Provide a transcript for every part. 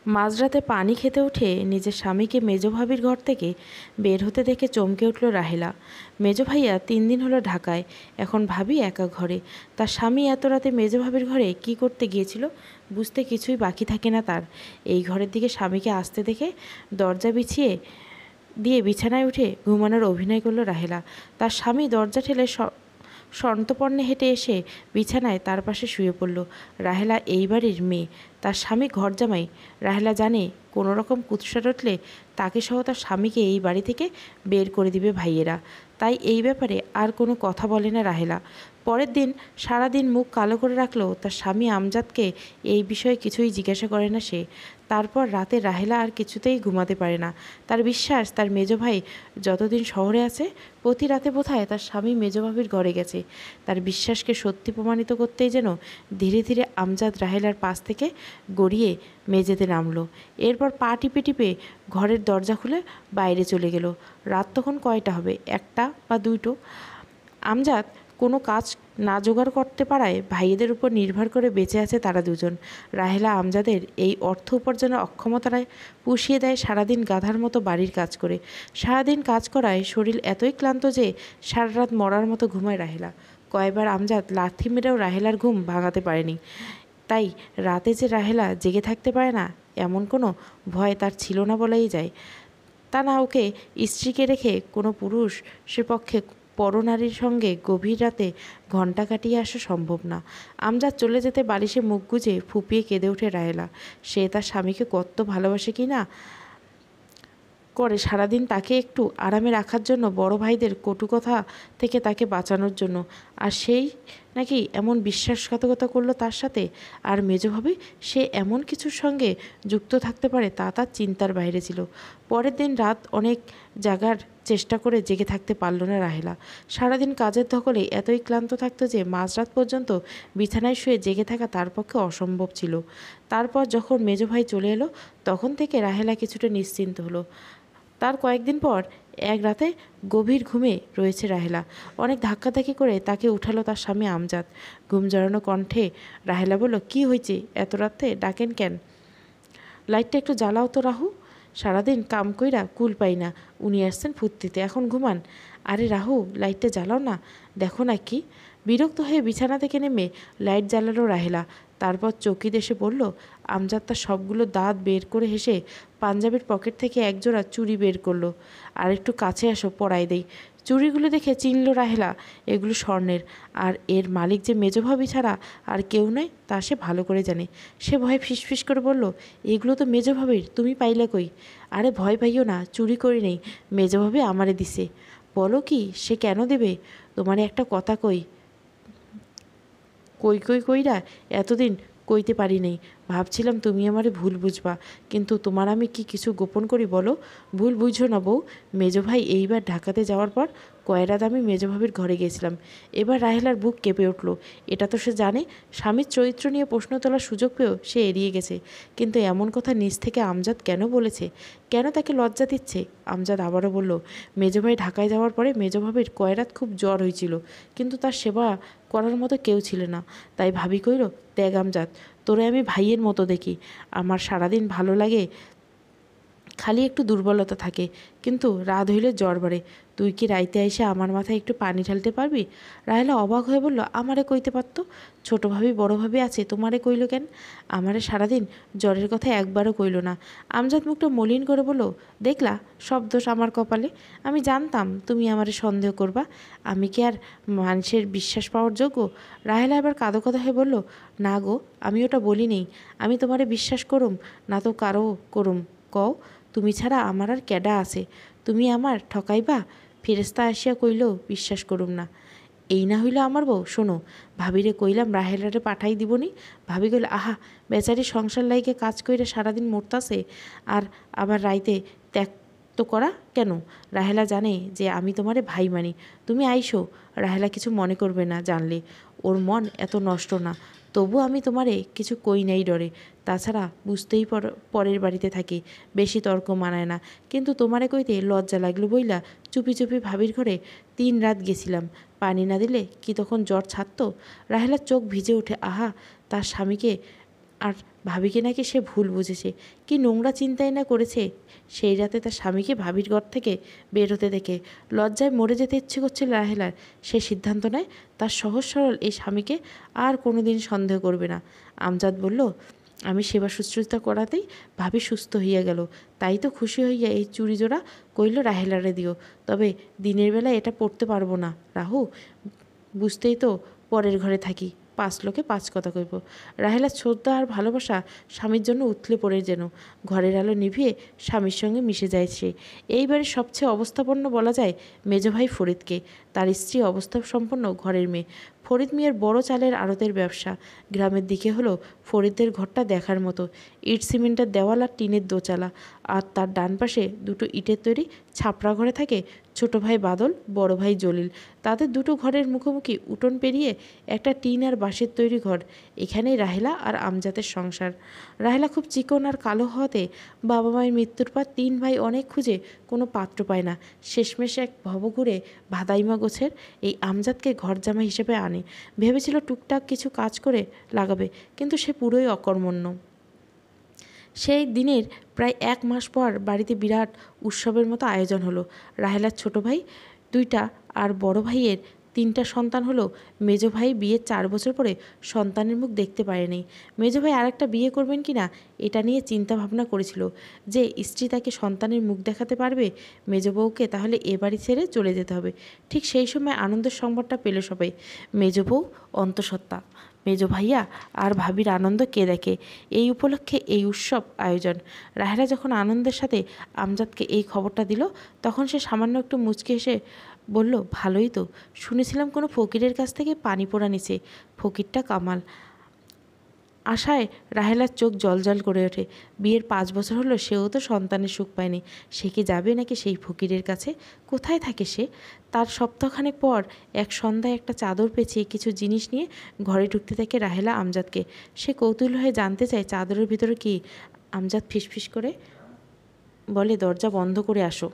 মাঝরাতে পানি খেতে উঠে নিজের স্বামীকে মেজো ভাবির ঘর থেকে বের হতে দেখে চমকে উঠল রাহেলা। মেজো ভাইয়া 3 দিন হলো ঢাকায়, এখন ভাবি একা ঘরে। তার স্বামী এত রাতে মেজো ভাবির ঘরে কি করতে গিয়েছিল বুঝতে কিছুই বাকি থাকে না তার। এই ঘরের দিকে স্বামীকে আসতে দেখে দরজা বিছিয়ে দিয়ে বিছানায় উঠে ঘুমানোর অভিনয় করল রাহেলা। তার স্বামী দরজা ঠেলে সন্তর্পণে হেঁটে এসে বিছানায় তার পাশে শুয়ে পড়ল। রাহেলা এই বাড়ির মেয়ে, তার স্বামী ঘরজামাই। রাহেলা জানে কোনো রকম কুৎসা রটলে তাকে সহ তার স্বামীকে এই বাড়ি থেকে বের করে দিবে ভাইয়েরা, তাই এই ব্যাপারে আর কোনো কথা বলে না রাহেলা। পরের দিন সারাদিন মুখ কালো করে রাখলেও তার স্বামী আমজাদকে এই বিষয়ে কিছুই জিজ্ঞাসা করে না সে। তারপর রাতে রাহেলা আর কিছুতেই ঘুমাতে পারে না। তার বিশ্বাস তার মেজো ভাই যতদিন শহরে আছে প্রতি রাতে বোধহয় তার স্বামী মেজো ভাবির ঘরে গেছে। তার বিশ্বাসকে সত্যি প্রমাণিত করতেই যেন ধীরে ধীরে আমজাদ রাহেলার পাশ থেকে গড়িয়ে মেঝেতে নামলো। এরপর পা টিপে টিপে ঘরের দরজা খুলে বাইরে চলে গেল। রাত তখন কয়টা হবে, 1টা বা 2টো। আমজাদ কোনো কাজ না জোগাড় করতে পারায় ভাইয়েদের উপর নির্ভর করে বেঁচে আছে তারা দুজন। রাহেলা আমজাদের এই অর্থ উপার্জনের অক্ষমতায় পুষিয়ে দেয় সারাদিন গাধার মতো বাড়ির কাজ করে। সারাদিন কাজ করায় শরীর এতই ক্লান্ত যে সারা রাত মরার মতো ঘুমায় রাহেলা। কয়েকবার আমজাদ লাথি মেরেও রাহেলার ঘুম ভাঙাতে পারেনি। তাই রাতে যে রাহেলা জেগে থাকতে পারে না এমন কোনো ভয় তার ছিল না বলাই যায়। তা না ওকে স্ত্রীকে রেখে কোনো পুরুষ সে পক্ষে পরনারীর সঙ্গে গভীর রাতে ঘণ্টা কাটিয়ে আসা সম্ভব না। আমজাদ চলে যেতে বালিশে মুখ গুজে ফুপিয়ে কেঁদে ওঠে রাহেলা। সে তার স্বামীকে কত ভালোবাসে কি না করে সারাদিন তাকে একটু আরামে রাখার জন্য, বড় ভাইদের কটু কথা থেকে তাকে বাঁচানোর জন্য। আর সেই নাকি এমন বিশ্বাসঘাতকতা করলো তার সাথে। আর মেজোভাবে সে এমন কিছুর সঙ্গে যুক্ত থাকতে পারে তা তার চিন্তার বাইরে ছিল। পরের দিন রাত অনেক জাগার চেষ্টা করে জেগে থাকতে পারল না রাহেলা। সারাদিন কাজের ধকলে এতই ক্লান্ত থাকতো যে মাঝরাত পর্যন্ত বিছানায় শুয়ে জেগে থাকা তার পক্ষে অসম্ভব ছিল। তারপর যখন মেজো ভাই চলে এলো তখন থেকে রাহেলা কিছুটা নিশ্চিন্ত হলো। তার কয়েকদিন পর এক রাতে গভীর ঘুমে রয়েছে রাহেলা। অনেক ধাক্কাধাক্কি করে তাকে উঠালো তার স্বামী আমজাদ। ঘুম জড়ানো কণ্ঠে রাহেলা বলল, কি হয়েছে, এত রাতে ডাকেন কেন? লাইটটা একটু জ্বালাও তো রাহু, সারাদিন কাম কইরা কুল পাই না। উনি আসছেন ফুর্তিতে, এখন ঘুমান। আরে রাহু, লাইটটা জ্বালাও না, দেখো না কি। বিরক্ত হয়ে বিছানা থেকে নেমে লাইট জ্বালালো রাহেলা। তারপর চৌকি দেশে পড়ল। আমজাদ তার সবগুলো দাঁত বের করে হেসে পাঞ্জাবির পকেট থেকে একজোড়া চুড়ি বের করলো। আর একটু কাছে আসো, পরাই দেই। চুড়িগুলো দেখে চিনল রাহেলা এগুলো স্বর্ণের, আর এর মালিক যে মেজভাবি ছাড়া আর কেউ নয় তা সে ভালো করে জানে। সে ভয়ে ফিসফিস করে বলল, এগুলো তো মেজভাবির, তুমি পাইলে কই? আরে ভয় পাইও না, চুরি করি নেই, মেজভাবি আমারে দিছে। বলো কি, সে কেন দেবে? তোমারে একটা কথা কই, কই কই কইরা এতদিন কইতে পারি নাই। ভাবছিলাম তুমি আমারে ভুল বুঝবা, কিন্তু তোমার আমি কি কিছু গোপন করি বলো? ভুল বুঝো না বউ। মেজো ভাই এইবার ঢাকাতে যাওয়ার পর কয়রাত আমি মেজো ভাবির ঘরে গেছিলাম। এবার রাহেলার বুক কেঁপে উঠল। এটা তো সে জানে, স্বামীর চরিত্র নিয়ে প্রশ্ন তোলার সুযোগ পেয়েও সে এড়িয়ে গেছে। কিন্তু এমন কথা নিজ থেকে আমজাদ কেন বলেছে? কেন তাকে লজ্জা দিচ্ছে? আমজাদ আবারও বলল, মেজো ভাই ঢাকায় যাওয়ার পরে মেজো ভাবির কয়রাত খুব জ্বর হয়েছিল, কিন্তু তার সেবা করার মতো কেউ ছিল না। তাই ভাবি কইল, দেখ আমজাদ, তোরে আমি ভাইয়ের মতো দেখি। আমার সারাদিন ভালো লাগে, খালি একটু দুর্বলতা থাকে, কিন্তু রাত হইলে জ্বর বাড়ে। তুই কি রাইতে এসে আমার মাথায় একটু পানি ঢালতে পারবি? রাহেলা অবাক হয়ে বলল, আমারে কইতে পারতো, ছোটো ভাবি বড় ভাবি আছে, তোমারে কইল কেন? আমারে সারাদিন জ্বরের কথা একবারও কইল না। আমজাদ মুখটা মলিন করে বলল, দেখলা, সব দোষ আমার কপালে। আমি জানতাম তুমি আমারে সন্দেহ করবা, আমি কি আর মানুষের বিশ্বাস পাওয়ার যোগ্য? রাহেলা এবার কাঁদো কাঁদো হয়ে বলল, না গো, আমি ওটা বলি নেই। আমি তোমারে বিশ্বাস করুম না তো কারো করুম কও? তুমি ছাড়া আমার আর ক্যাডা আছে? তুমি আমার ঠকাইবা? ফেরেস্তা আসিয়া কইলেও বিশ্বাস করুম না। এই না হইল আমার বউ। শোনো, ভাবিরে কইলাম রাহেলারে পাঠাই দিবনি। ভাবি কইল, আহা, বেচারি সংসার লাইকে কাজ কইরে সারাদিন মরতাছে, আর আবার রাইতে ত্যাগ তো করা কেন? রাহেলা জানে যে আমি তোমারে ভাই মানি, তুমি আইসো। রাহেলা কিছু মনে করবে না জানলে, ওর মন এত নষ্ট না। তবু আমি তোমারে কিছু কই নাই ডরে। তাছাড়া বুঝতেই পরের বাড়িতে থাকি, বেশি তর্ক মানায় না। কিন্তু তোমারে কইতে লজ্জা লাগলো বইলা চুপি চুপি ভাবির ঘরে 3 রাত গেছিলাম। পানি না দিলে কি তখন জ্বর ছাড়তো? রাহেলার চোখ ভিজে ওঠে। আহা, তার স্বামীকে আর ভাবিকে নাকি সে ভুল বুঝেছে। কি নোংরা চিন্তাই না করেছে সেই রাতে তার স্বামীকে ভাবির ঘর থেকে বের হতে দেখে। লজ্জায় মরে যেতে ইচ্ছে করছিল রাহেলার। সে সিদ্ধান্ত নেয় তার সহজ সরল এই স্বামীকে আর কোনো দিন সন্দেহ করবে না। আমজাদ বলল, আমি সেবা শুশ্রূষা করাতেই ভাবি সুস্থ হইয়া গেল, তাই তো খুশি হইয়া এই চুড়ি জোড়া কইল রাহেলারে দিও। তবে দিনের বেলা এটা পড়তে পারবো না রাহু, বুঝতেই তো পরের ঘরে থাকি, 5 লোকে 5 কথা কইব। রাহেলার শ্রদ্ধা আর ভালোবাসা স্বামীর জন্য উথলে পড়ে যেন ঘরের আলো নিভিয়ে স্বামীর সঙ্গে মিশে যায় সে। এইবারের সবচেয়ে অবস্থাপন্ন বলা যায় মেজ ভাই ফরিদকে। তার স্ত্রী অবস্থাসম্পন্ন ঘরের মেয়ে। ফরিদ মিয়ার বড় চালের আড়তের ব্যবসা। গ্রামের দিকে হলো ফরিদের ঘরটা দেখার মতো। ইট সিমেন্টের দেওয়াল আর টিনের দোচালা, আর তার ডান পাশে 2টো ইটের তৈরি ছাপড়া ঘরে থাকে ছোট ভাই বাদল, বড় ভাই জলিল। তাদের 2টো ঘরের মুখোমুখি উঠোন পেরিয়ে একটা টিন আর বাঁশের তৈরি ঘর। এখানেই রাহেলা আর আমজাদের সংসার। রাহেলা খুব চিকন আর কালো হওয়াতে বাবা মায়ের মৃত্যুর পর 3 ভাই অনেক খুঁজে কোনো পাত্র পায় না। শেষমেশ এক ভবঘুরে ভাদাইমা গোছের এই আমজাদকে ঘর জামাই হিসেবে আনে। ভেবেছিল টুকটাক কিছু কাজ করে লাগাবে, কিন্তু সে পুরোই অকর্মণ্য। সেই দিনের প্রায় 1 মাস পর বাড়িতে বিরাট উৎসবের মতো আয়োজন হলো। রাহেলার ছোট ভাই 2টা আর বড় ভাইয়ের 3টা সন্তান হলো। মেজ ভাই বিয়ের 4 বছর পরে সন্তানের মুখ দেখতে পারেনি। মেজ ভাই আরেকটা বিয়ে করবেন কি না এটা নিয়ে চিন্তা ভাবনা করেছিল, যে স্ত্রী তাকে সন্তানের মুখ দেখাতে পারবে। মেজ বউকে তাহলে এ বাড়ি ছেড়ে চলে যেতে হবে। ঠিক সেই সময় আনন্দের সংবাদটা পেল সবাই। মেজ বউ অন্তঃসত্ত্বা, মেজ ভাইয়া আর ভাবির আনন্দ কে দেখে। এই উপলক্ষে এই উৎসব আয়োজন। রাহেলা যখন আনন্দের সাথে আমজাদকে এই খবরটা দিল, তখন সে সামান্য একটু মুচকি হেসে বলল, ভালোই তো, শুনেছিলাম কোনো ফকিরের কাছ থেকে পানি পোড়া নিছে, ফকিরটা কামাল। আশায় রাহেলার চোখ জলজল করে ওঠে। বিয়ের 5 বছর হলো, সেও তো সন্তানের সুখ পায়নি। সে কি যাবে নাকি সেই ফকিরের কাছে? কোথায় থাকে সে? তার সপ্তাহখানেক পর এক সন্ধ্যায় একটা চাদর পেঁচিয়ে কিছু জিনিস নিয়ে ঘরে ঢুকতে থাকে রাহেলা আমজাদকে। সে কৌতূহল হয়ে জানতে চায় চাদরের ভিতরে কি। আমজাদ ফিসফিস করে বলে, দরজা বন্ধ করে আসো।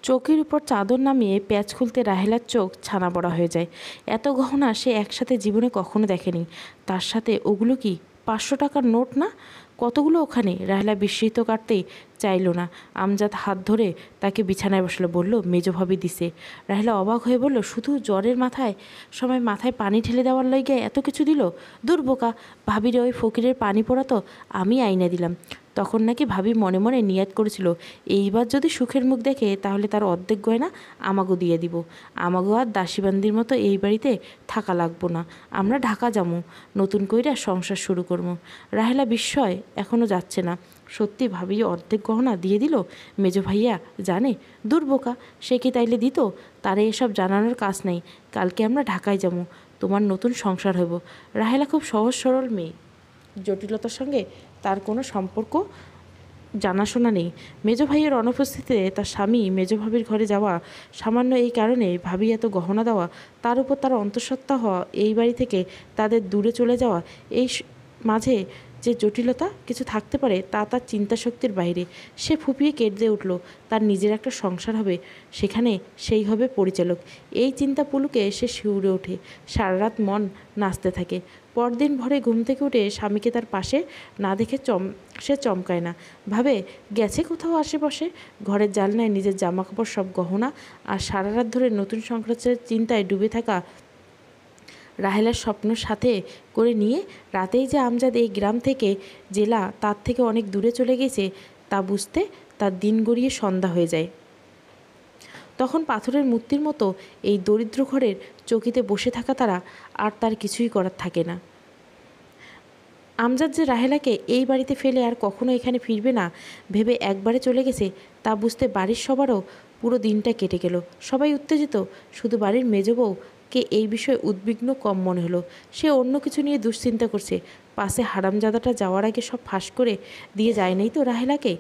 চৌকির উপর চাদর নামিয়ে প্যাচ খুলতে রাহেলার চোখ ছানা বড়া হয়ে যায়। এত গহনা সে একসাথে জীবনে কখনো দেখেনি। তার সাথে ওগুলো কি 500 টাকার নোট না? কতগুলো ওখানে? রাহেলা বিস্মিত কাটতেই চাইল না। আমজাদ হাত ধরে তাকে বিছানায় বসলো, বলল, মেজো ভাবি দিছে। রাহেলা অবাক হয়ে বলল, শুধু জ্বরের সময় মাথায় পানি ঢেলে দেওয়ার লইগে এত কিছু দিল? দূর বোকা, ভাবির ওই ফকিরের পানি পড়া তো আমি আইনা দিলাম। তখন নাকি ভাবি মনে মনে নিয়াত করেছিল, এইবার যদি সুখের মুখ দেখে তাহলে তার অর্ধেক গয়না আমাগো দিয়ে দিব। আমাগো আর দাসীবান্দির মতো এই বাড়িতে থাকা লাগবো না। আমরা ঢাকা যাবো, নতুন কইরা সংসার শুরু করবো। রাহেলা বিস্ময় এখনও যাচ্ছে না। সত্যি ভাবি অর্ধেক গহনা দিয়ে দিল? মেজো ভাইয়া জানে? দূর বোকা, সে কি তাইলে দিত? তারে এসব জানানোর কাজ নেই। কালকে আমরা ঢাকায় যাবো, তোমার নতুন সংসার হইব। রাহেলা খুব সহজ সরল মেয়ে, জটিলতার সঙ্গে তার কোনো সম্পর্ক জানাশোনা নেই। মেজো ভাইয়ের অনুপস্থিতিতে তার স্বামী মেজো ভাবির ঘরে যাওয়া, সামান্য এই কারণে ভাবি এত গহনা দেওয়া, তার উপর তার অন্তঃসত্ত্বা হওয়া, এই বাড়ি থেকে তাদের দূরে চলে যাওয়া, এই মাঝে যে জটিলতা কিছু থাকতে পারে তা তার চিন্তাশক্তির বাইরে। সে ফুপিয়ে কেঁদে উঠল। তার নিজের একটা সংসার হবে, সেখানে সেই হবে পরিচালক। এই চিন্তা পুলুকে সে শিউরে ওঠে। সারা রাত মন নাচতে থাকে। পরদিন ভোরে ঘুম থেকে উঠে স্বামীকে তার পাশে না দেখে সে চমকায় না। ভাবে গেছে কোথাও আশেপাশে। ঘরের জানলায় নিজের জামাকাপড়, সব গহনা আর সারা রাত ধরে নতুন সংসারের চিন্তায় ডুবে থাকা রাহেলার স্বপ্ন সাথে করে নিয়ে রাতেই যে আমজাদ এই গ্রাম থেকে, জেলা তার থেকে অনেক দূরে চলে গেছে তা বুঝতে তার দিন গড়িয়ে সন্ধ্যা হয়ে যায়। তখন পাথরের মূর্তির মতো এই দরিদ্র ঘরের চৌকিতে বসে থাকা তারা, আর তার কিছুই করার থাকে না। আমজাদ যে রাহেলাকে এই বাড়িতে ফেলে আর কখনো এখানে ফিরবে না ভেবে একবারে চলে গেছে, তা বুঝতে বাড়ির সবারও পুরো দিনটা কেটে গেল। সবাই উত্তেজিত, শুধু বাড়ির মেজ বউকে এই বিষয়ে উদ্বিগ্ন কম মনে হলো। সে অন্য কিছু নিয়ে দুশ্চিন্তা করছে। পাশে হারামজাদাটা যাওয়ার আগে সব ফাঁস করে দিয়ে যায় নাই তো রাহেলাকে?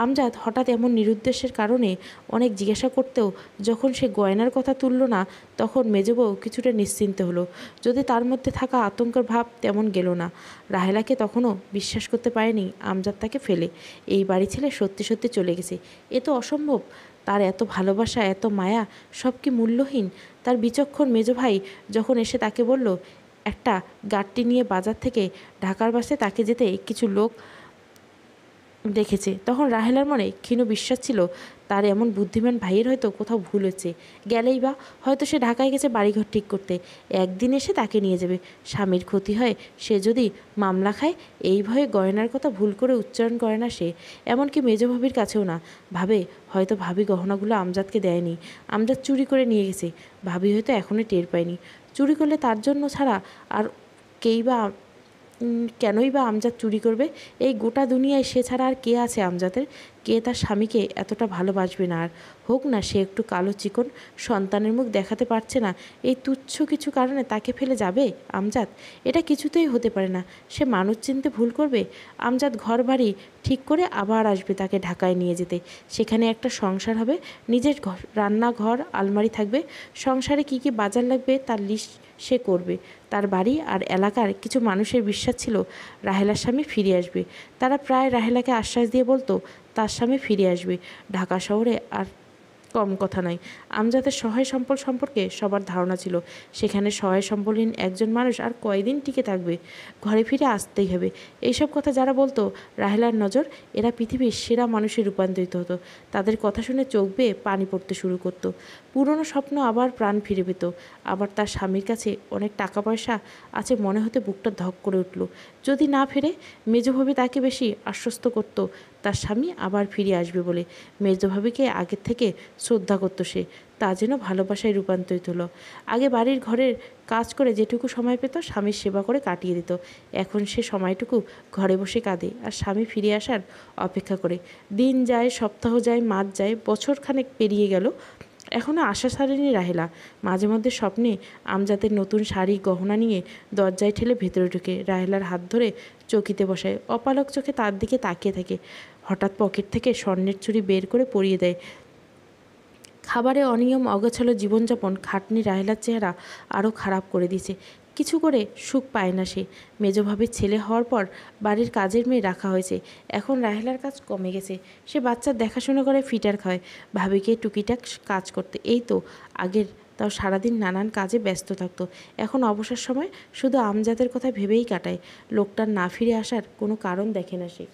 আমজাদ হঠাৎ এমন নিরুদ্দেশের কারণে অনেক জিজ্ঞাসা করতেও যখন সে গয়নার কথা তুলল না, তখন মেজ বউ কিছুটা নিশ্চিন্ত হলো। যদি তার মধ্যে থাকা আতঙ্কের ভাব তেমন গেল না। রাহেলাকে তখনও বিশ্বাস করতে পারেনি আমজাদ তাকে ফেলে এই বাড়ি ছেড়ে সত্যি সত্যি চলে গেছে। এ তো অসম্ভব। তার এত ভালোবাসা, এত মায়া, সব কি মূল্যহীন? তার বিচক্ষণ মেজ ভাই যখন এসে তাকে বলল, একটা গাড়ি নিয়ে বাজার থেকে ঢাকার বাসে তাকে যেতে কিছু লোক দেখেছে। তখন রাহেলার মনে ক্ষীণ বিশ্বাস ছিল তার এমন বুদ্ধিমান ভাইয়ের হয়তো কোথাও ভুল হচ্ছে, গেলেই বা হয়তো সে ঢাকায় গেছে বাড়িঘর ঠিক করতে, একদিন এসে তাকে নিয়ে যাবে। স্বামীর ক্ষতি হয় সে যদি মামলা খায়, এই ভয়ে গয়নার কথা ভুল করে উচ্চারণ করে না সে, এমনকি মেজ ভাবির কাছেও না। ভাবে হয়তো ভাবি গহনাগুলো আমজাদকে দেয়নি, আমজাদ চুরি করে নিয়ে গেছে, ভাবি হয়তো এখনও টের পায়নি। চুরি করলে তার জন্য ছাড়া আর কেনই বা আমজাদ চুরি করবে? এই গোটা দুনিয়ায় সে ছাড়া আর কে আছে আমজাদের? কে তার স্বামীকে এতটা ভালোবাসবে না? আর হোক না সে একটু কালো চিকন, সন্তানের মুখ দেখাতে পারছে না, এই তুচ্ছ কিছু কারণে তাকে ফেলে যাবে আমজাদ? এটা কিছুতেই হতে পারে না। সে মানুষ চিনতে ভুল করবে? আমজাদ ঘর বাড়ি ঠিক করে আবার আসবে তাকে ঢাকায় নিয়ে যেতে। সেখানে একটা সংসার হবে, নিজের রান্নাঘর আলমারি থাকবে, সংসারে কি কি বাজার লাগবে তার লিস্ট সে করবে। তার বাড়ি আর এলাকার কিছু মানুষের বিশ্বাস ছিল রাহেলার স্বামী ফিরে আসবে। তারা প্রায় রাহেলাকে আশ্বাস দিয়ে বলতো তার স্বামী ফিরে আসবে। ঢাকা শহরে আর কম কথা নয়। আমজাদের সহায় সম্পদ সম্পর্কে সবার ধারণা ছিল সেখানে সহায় সম্পদহীন একজন মানুষ আর কয়দিন টিকে থাকবে, ঘরে ফিরে আসতেই হবে। এইসব কথা যারা বলতো রাহেলার নজর, এরা পৃথিবীর সেরা মানুষে রূপান্তরিত হতো। তাদের কথা শুনে চোখ বেয়ে পানি পড়তে শুরু করতো। পুরনো স্বপ্ন আবার প্রাণ ফিরে পেত। আবার তার স্বামীর কাছে অনেক টাকা পয়সা আছে মনে হতে বুকটা ধক করে উঠল। যদি না ফিরে, মেজভাবি তাকে বেশি আশ্বস্ত করত তার স্বামী আবার ফিরে আসবে বলে। মেজভাবিকে আগের থেকে শ্রদ্ধা করত সে, তা যেন ভালোবাসায় রূপান্তরিত হলো। আগে বাড়ির ঘরের কাজ করে যেটুকু সময় পেত স্বামীর সেবা করে কাটিয়ে দিত। এখন সে সময়টুকু ঘরে বসে কাঁদে আর স্বামী ফিরে আসার অপেক্ষা করে। দিন যায়, সপ্তাহ যায়, মাস যায়, বছরখানেক পেরিয়ে গেল, এখনও আশা ছাড়েনি রাহেলা। মাঝে মধ্যে স্বপ্নে আমজাদের নতুন শাড়ি গহনা নিয়ে দরজায় ঠেলে ভেতরে ঢুকে রাহেলার হাত ধরে চৌকিতে বসায়, অপালক চোখে তার দিকে তাকিয়ে থাকে। হঠাৎ পকেট থেকে স্বর্ণের চুড়ি বের করে পরিয়ে দেয়। খাবারে অনিয়ম, অগোছালো জীবনযাপন, খাটনি রাহেলার চেহারা আরও খারাপ করে দিয়েছে। কিছু করে সুখ পায় না সে। মেজভাবির ছেলে হওয়ার পর বাড়ির কাজের মেয়ে রাখা হয়েছে, এখন রাহেলার কাজ কমে গেছে। সে বাচ্চার দেখাশোনা করে, ফিটার খায়, ভাবিকে টুকিটাক কাজ করতে। এই তো আগের তাও সারাদিন নানান কাজে ব্যস্ত থাকতো, এখন অবসর সময় শুধু আমজাদের কথা ভেবেই কাটায়। লোকটার না ফিরে আসার কোনো কারণ দেখে না সে।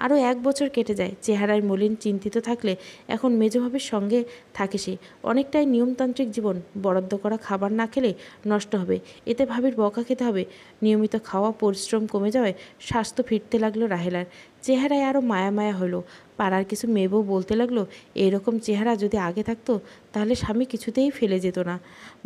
আরও 1 বছর কেটে যায়। চেহারায় মলিন, চিন্তিত থাকলে এখন মেজভাবির সঙ্গে থাকে সে। অনেকটাই নিয়মতান্ত্রিক জীবন। বরাদ্দ করা খাবার না খেলে নষ্ট হবে, এতে ভাবির বকা খেতে হবে। নিয়মিত খাওয়া, পরিশ্রম কমে যাওয়ায় স্বাস্থ্য ফিরতে লাগলো রাহেলার। চেহারায় আরও মায়া মায়া হলো। পাড়ার কিছু মেয়েবউ বলতে লাগলো এরকম চেহারা যদি আগে থাকতো তাহলে স্বামী কিছুতেই ফেলে যেত না।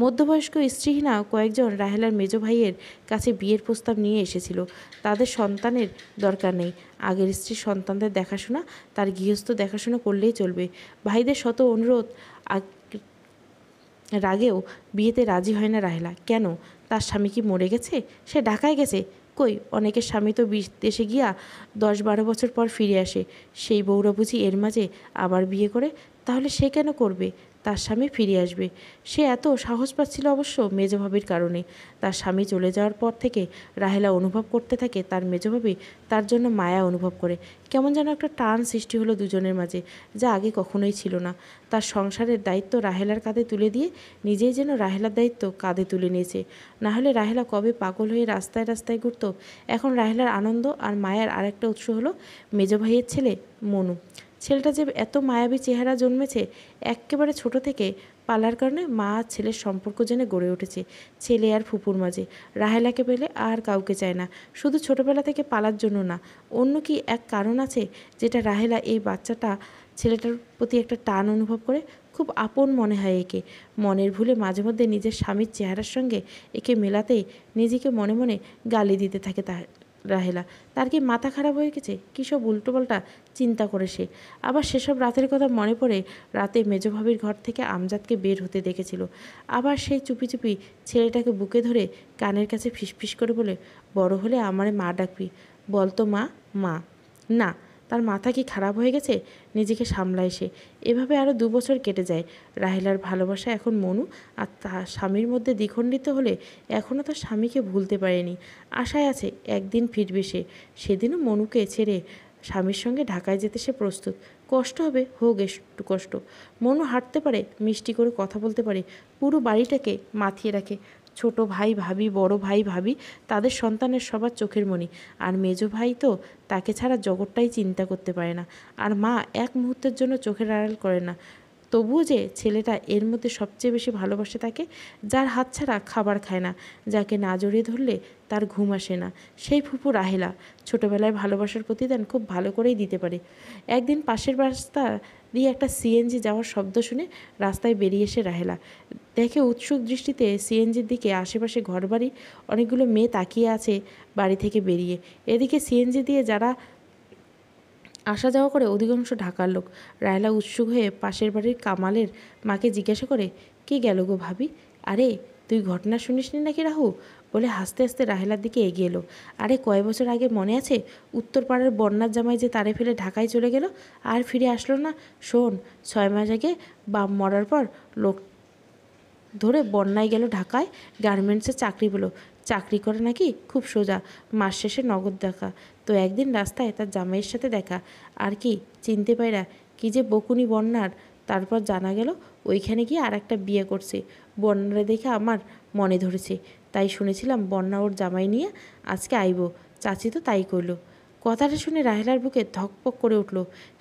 মধ্যবয়স্ক স্ত্রীহীনা কয়েকজন রাহেলার মেজ ভাইয়ের কাছে বিয়ের প্রস্তাব নিয়ে এসেছিল। তাদের সন্তানের দরকার নেই, আগের স্ত্রীর সন্তানদের দেখাশোনা তার গৃহস্থ দেখাশোনা করলেই চলবে। ভাইদের শত অনুরোধ রাগেও বিয়েতে রাজি হয় না রাহেলা। কেন? তার স্বামী কি মরে গেছে? সে ঢাকায় গেছে? কই, অনেকের স্বামী তো দেশে গিয়া 10-12 বছর পর ফিরে আসে। সেই বউরা বুঝি এর মাঝে আবার বিয়ে করে? তাহলে সে কেন করবে? তার স্বামী ফিরে আসবে। সে এত সাহস পাচ্ছিল অবশ্য মেজভাবির কারণে। তার স্বামী চলে যাওয়ার পর থেকে রাহেলা অনুভব করতে থাকে তার মেজভাবি তার জন্য মায়া অনুভব করে। কেমন যেন একটা টান সৃষ্টি হলো দুজনের মাঝে, যা আগে কখনোই ছিল না। তার সংসারের দায়িত্ব রাহেলার কাঁধে তুলে দিয়ে নিজেই যেন রাহেলার দায়িত্ব কাঁধে তুলে নিয়েছে। না হলে রাহেলা কবে পাগল হয়ে রাস্তায় রাস্তায় ঘুরত। এখন রাহেলার আনন্দ আর মায়ার আরেকটা উৎস হলো মেজ ভাইয়ের ছেলে মনু। ছেলেটা যে এত মায়াবী চেহারা জন্মেছে, একেবারে ছোট থেকে পালার কারণে মা আর ছেলের সম্পর্ক জেনে গড়ে উঠেছে ছেলে আর ফুপুর মাঝে। রাহেলাকে পেলে আর কাউকে চায় না, শুধু ছোটবেলা থেকে পালার জন্য না, অন্য কি এক কারণ আছে যেটা রাহেলা এই ছেলেটার প্রতি একটা টান অনুভব করে? খুব আপন মনে হয় একে। মনের ভুলে মাঝে মধ্যে নিজের স্বামীর চেহারার সঙ্গে একে মেলাতেই নিজেকে মনে মনে গালি দিতে থাকে রাহেলা। তার কি মাথা খারাপ হয়ে গেছে? কী সব উল্টোপাল্টা চিন্তা করে সে। আবার সেসব রাতের কথা মনে পড়ে, রাতে মেজভাবির ঘর থেকে আমজাদকে বের হতে দেখেছিল। আবার সেই চুপি চুপি ছেলেটাকে বুকে ধরে কানের কাছে ফিসফিস করে বলে, বড় হলে আমারে মা ডাকবি, বলতো মা। মা না, তার মাথা কি খারাপ হয়ে গেছে? নিজেকে সামলায় সে। এভাবে আরও 2 বছর কেটে যায়। রাহেলার ভালোবাসা এখন মনু আর তার স্বামীর মধ্যে দ্বিখণ্ডিত হলে এখনও তার স্বামীকে ভুলতে পারেনি। আশায় আছে একদিন ফিরবে সে। সেদিনও মনুকে ছেড়ে স্বামীর সঙ্গে ঢাকায় যেতে সে প্রস্তুত। কষ্ট হবে, হোক একটু কষ্ট। মনু হাঁটতে পারে, মিষ্টি করে কথা বলতে পারে, পুরো বাড়িটাকে মাতিয়ে রাখে। ছোট ভাই ভাবি, বড় ভাই ভাবি তাদের সন্তানের সবার চোখের মণি। আর মেজো ভাই তো তাকে ছাড়া জগৎটাই চিন্তা করতে পারে না। আর মা এক মুহূর্তের জন্য চোখের আড়াল করে না। তবুও যে ছেলেটা এর মধ্যে সবচেয়ে বেশি ভালোবাসে তাকে, যার হাত ছাড়া খাবার খায় না, যাকে না জড়িয়ে ধরলে তার ঘুম আসে না, সেই ফুপু রাহেলা। ছোটোবেলায় ভালোবাসার প্রতিদান খুব ভালো করেই দিতে পারে। একদিন পাশের রাস্তা দিয়ে একটা সিএনজি যাওয়ার শব্দ শুনে রাস্তায় বেরিয়ে এসে রাহেলা দেখে উৎসুক দৃষ্টিতে সিএনজির দিকে আশেপাশে ঘরবাড়ি, অনেকগুলো মেয়ে তাকিয়ে আছে বাড়ি থেকে বেরিয়ে। এদিকে সিএনজি দিয়ে যারা আসা যাওয়া করে অধিকাংশ ঢাকার লোক। রায়লা উৎসুক হয়ে পাশের বাড়ির কামালের মাকে জিজ্ঞাসা করে, কি গেল গো ভাবি? আরে তুই ঘটনা শুনিসনি নাকি রাহু? বলে হাসতে হাসতে রাহেলার দিকে এগিয়ে এলো। আরে কয় বছর আগে মনে আছে উত্তরপাড়ার বন্যার জামাই যে তারে ফেলে ঢাকায় চলে গেল, আর ফিরে আসলো না? শোন, 6 মাস আগে বাপ মরার পর লোক ধরে বন্যায় গেল ঢাকায়, গার্মেন্টসে চাকরি পেলো। চাকরি করে নাকি খুব সোজা, মাস শেষে নগদ দেখা। তো একদিন রাস্তায় তার জামাইয়ের সাথে দেখা, আর কি চিনতে পাইরা কি যে বকুনি বন্যার। তারপর জানা গেল ওইখানে গিয়ে আর একটা বিয়ে করছে। বন্যারে দেখে আমার মনে ধরেছে, তাই শুনেছিলাম বন্যা ওর জামাই নিয়ে আজকে আইব। চাচি তো তাই কইল। কথাটা শুনে রাহেলার বুকে ধকপক করে উঠল।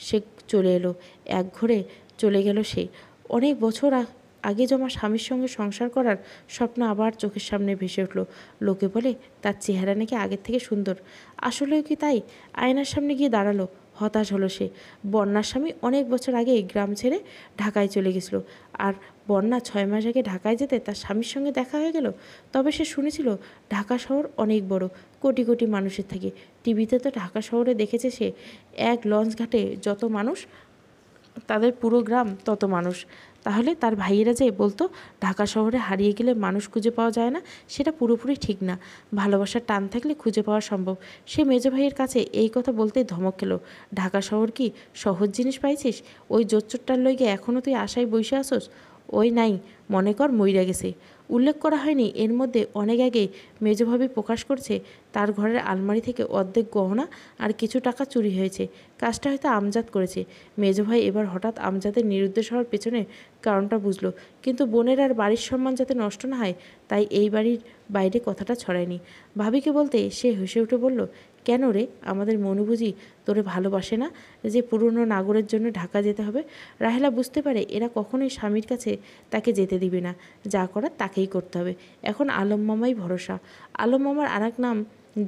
সে চলে এলো, এক ঘরে চলে গেল সে। অনেক বছর আগে জমা স্বামীর সঙ্গে সংসার করার স্বপ্ন আবার চোখের সামনে ভেসে উঠল। লোকে বলে তার চেহারা নাকি আগের থেকে সুন্দর। আসলেও কি তাই? আয়নার সামনে গিয়ে দাঁড়ালো, হতাশ হলো সে। বন্যার স্বামী অনেক বছর আগে গ্রাম ছেড়ে ঢাকায় চলে গেছিল, আর বন্যা 6 মাস আগে ঢাকায় যেতে তার স্বামীর সঙ্গে দেখা হয়ে গেল। তবে সে শুনেছিল ঢাকা শহর অনেক বড়, কোটি কোটি মানুষের থাকে। টিভিতে তো ঢাকা শহরে দেখেছে সে, এক লঞ্চ ঘাটে যত মানুষ তাদের পুরো গ্রাম তত মানুষ। তাহলে তার ভাইয়েরা যে বলতো ঢাকা শহরে হারিয়ে গেলে মানুষ খুঁজে পাওয়া যায় না, সেটা পুরোপুরি ঠিক না। ভালোবাসার টান থাকলে খুঁজে পাওয়া সম্ভব। সে মেজো ভাইয়ের কাছে এই কথা বলতেই ধমক খেলো। ঢাকা শহর কি সহজ জিনিস পাইছিস? ওই জোচ্চোরটার লইগে এখনও তুই আশায় বইসে আসোস? ওই নাই, মনে কর মইরা গেছে। উল্লেখ করা হয়নি এর মধ্যে অনেক আগে মেজোভাবি প্রকাশ করছে তার ঘরের আলমারি থেকে অর্ধেক গহনা আর কিছু টাকা চুরি হয়েছে। কাজটা হয়তো আমজাদ করেছে। মেজো ভাই এবার হঠাৎ আমজাদের নিরুদ্দেশ হওয়ার পেছনে কারণটা বুঝলো, কিন্তু বোনের আর বাড়ির সম্মান যাতে নষ্ট না হয় তাই এই বাড়ির বাইরে কথাটা ছড়ায়নি। ভাবিকে বলতে সে হেসে উঠে বলল, কেন রে, আমাদের মনু বুঝি তোরে ভালোবাসে না যে পুরনো নাগরের জন্য ঢাকা যেতে হবে? রাহেলা বুঝতে পারে এরা কখনোই স্বামীর কাছে তাকে যেতে দিবে না, যা করার তাকেই করতে হবে। এখন আলম মামাই ভরসা। আলম মামার আর এক নাম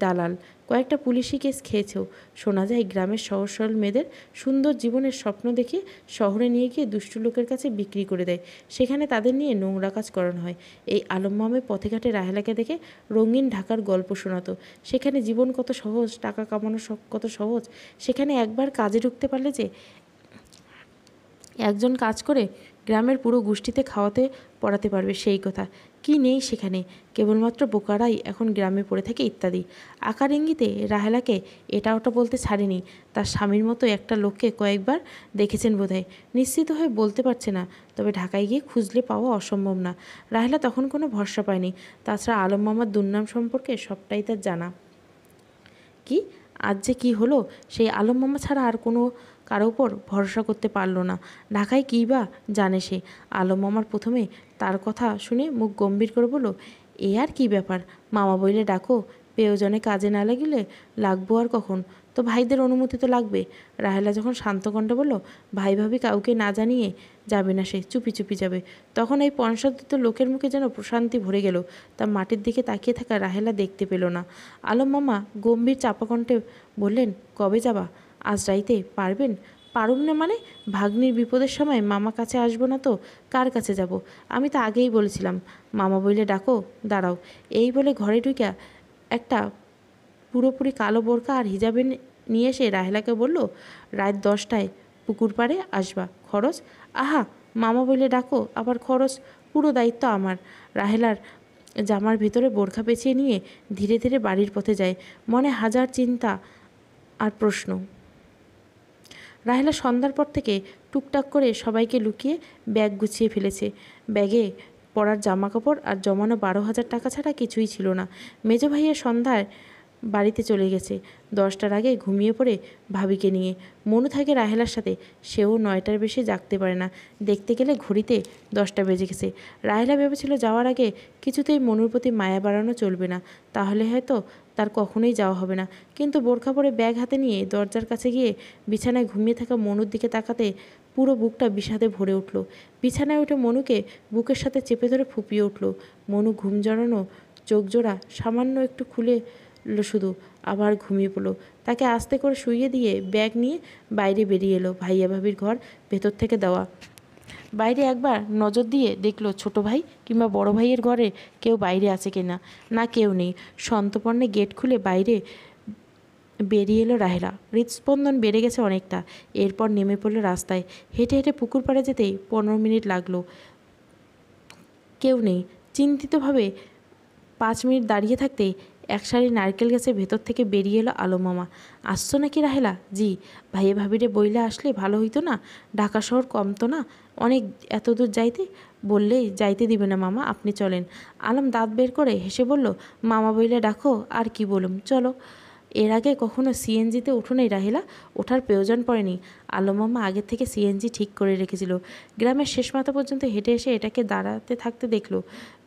দালাল। কয়েকটা পুলিশি কেস খেয়েছেও। শোনা যায় গ্রামের সহজ সরল মেয়েদের সুন্দর জীবনের স্বপ্ন দেখে শহরে নিয়ে গিয়ে দুষ্টু লোকের কাছে বিক্রি করে দেয়, সেখানে তাদের নিয়ে নোংরা কাজ করানো হয়। এই আলম মামে পথে ঘাটে রাহেলাকে দেখে রঙিন ঢাকার গল্প শোনাতো। সেখানে জীবন কত সহজ, টাকা কামানো কত সহজ। সেখানে একবার কাজে ঢুকতে পারলে যে একজন কাজ করে গ্রামের পুরো গোষ্ঠীতে খাওয়াতে পড়াতে পারবে, সেই কথা কি নেই সেখানে। কেবলমাত্র বোকারাই এখন গ্রামে পড়ে থাকে ইত্যাদি। আকার ইঙ্গিতে রাহেলাকে এটা ওটা বলতে ছাড়েনি। তার স্বামীর মতো একটা লোককে কয়েকবার দেখেছেন বোধহয়, নিশ্চিত হয়ে বলতে পারছে না। তবে ঢাকায় গিয়ে খুঁজলে পাওয়া অসম্ভব না। রাহেলা তখন কোনো ভরসা পায়নি। তাছাড়া আলম মামার দুর্নাম সম্পর্কে সবটাই তার জানা। কি আজ যে কী হলো, সেই আলম মামা ছাড়া আর কোনো কারো উপর ভরসা করতে পারল না। ঢাকায় কী বা জানে সে। আলম মামার প্রথমে তার কথা শুনে মুখ গম্ভীর করে বলল, এ আর কি ব্যাপার, মামা বইলে ডাকো, প্রয়োজনে কাজে না লাগিলে লাগবো আর কখন? তো ভাইদের অনুমতি তো লাগবে। রাহেলা যখন শান্ত কণ্ঠে বলল, ভাই ভাবি কাউকে না জানিয়ে যাবে না, সে চুপি চুপি যাবে, তখন এই পঞ্চায়েত লোকের মুখে যেন প্রশান্তি ভরে গেল। তা মাটির দিকে তাকিয়ে থাকা রাহেলা দেখতে পেল না। আলম মামা গম্ভীর চাপা কণ্ঠে বললেন, কবে যাবা? আজ রাইতে পারবেন? পারুম না মানে? ভাগ্নির বিপদের সময় মামা কাছে আসবো না তো কার কাছে যাব? আমি তো আগেই বলেছিলাম, মামা বইলে ডাকো, দাঁড়াও। এই বলে ঘরে ঢুকিয়া একটা পুরোপুরি কালো বোরকা আর হিজাবে নিয়ে এসে রাহেলাকে বলল, রাত 10টায় পুকুর পাড়ে আসবা, খরচ? আহা, মামা বইলে ডাকো আবার খরচ? পুরো দায়িত্ব আমার। রাহেলার জামার ভিতরে বোরখা পেঁচিয়ে নিয়ে ধীরে ধীরে বাড়ির পথে যায়, মনে হাজার চিন্তা আর প্রশ্ন। রাহেলা সন্ধ্যার পর থেকে টুকটাক করে সবাইকে লুকিয়ে ব্যাগ গুছিয়ে ফেলেছে। ব্যাগে পরার জামা কাপড় আর জমানো 12,000 টাকা ছাড়া কিছুই ছিল না। মেজো ভাইয়ের সন্ধ্যায় বাড়িতে চলে গেছে। 10টার আগে ঘুমিয়ে পড়ে ভাবিকে নিয়ে। মনু থাকে রাহেলার সাথে, সেও 9টার বেশি জাগতে পারে না। দেখতে গেলে ঘড়িতে 10টা বেজে গেছে। রাহেলা ভেবেছিল যাওয়ার আগে কিছুতেই মনুর প্রতি মায়া বাড়ানো চলবে না, তাহলে হয়তো তার কখনোই যাওয়া হবে না। কিন্তু বোরখা পরে ব্যাগ হাতে নিয়ে দরজার কাছে গিয়ে বিছানায় ঘুমিয়ে থাকা মনুর দিকে তাকাতে পুরো বুকটা বিষাদে ভরে উঠল। বিছানায় উঠে মনুকে বুকের সাথে চেপে ধরে ফুপিয়ে উঠল। মনু ঘুম জড়ানো চোখ জোড়া সামান্য একটু খুলে শুধু, আবার ঘুমিয়ে পড়ল। তাকে আস্তে করে শুইয়ে দিয়ে ব্যাগ নিয়ে বাইরে বেরিয়ে এলো। ভাইয়া ভাবির ঘর ভেতর থেকে দেওয়া। বাইরে একবার নজর দিয়ে দেখলো ছোট ভাই কিংবা বড় ভাইয়ের ঘরে কেউ বাইরে আছে কিনা। না, কেউ নেই। সন্তর্পণে গেট খুলে বাইরে বেরিয়ে এলো রাহেলা। হৃদস্পন্দন বেড়ে গেছে অনেকটা। এরপর নেমে পড়লো রাস্তায়। হেঁটে হেঁটে পুকুর পাড়ে যেতেই 15 মিনিট লাগলো। কেউ নেই। চিন্তিতভাবে 5 মিনিট দাঁড়িয়ে থাকতেই এক সারি নারকেল গাছের ভেতর থেকে বেরিয়ে এলো আলম মামা। আসছো নাকি রাহেলা? জি। ভাইয়ে ভাবিরে বইলে আসলে ভালো হইতো না? ঢাকা শহর কম তো না অনেক এত দূর যাইতে? বললেই যাইতে দিবে না মামা, আপনি চলেন। আলম দাঁত বের করে হেসে বলল, মামা বইলে ডাকো আর কি বলুম, চলো। এর আগে কখনো সিএনজিতে উঠো নাই রাহেলা? ওঠার প্রয়োজন পড়েনি। আলম মামা আগে থেকে সিএনজি ঠিক করে রেখেছিল। গ্রামের শেষ মাথা পর্যন্ত হেঁটে এসে এটাকে দাঁড়াতে থাকতে দেখলো।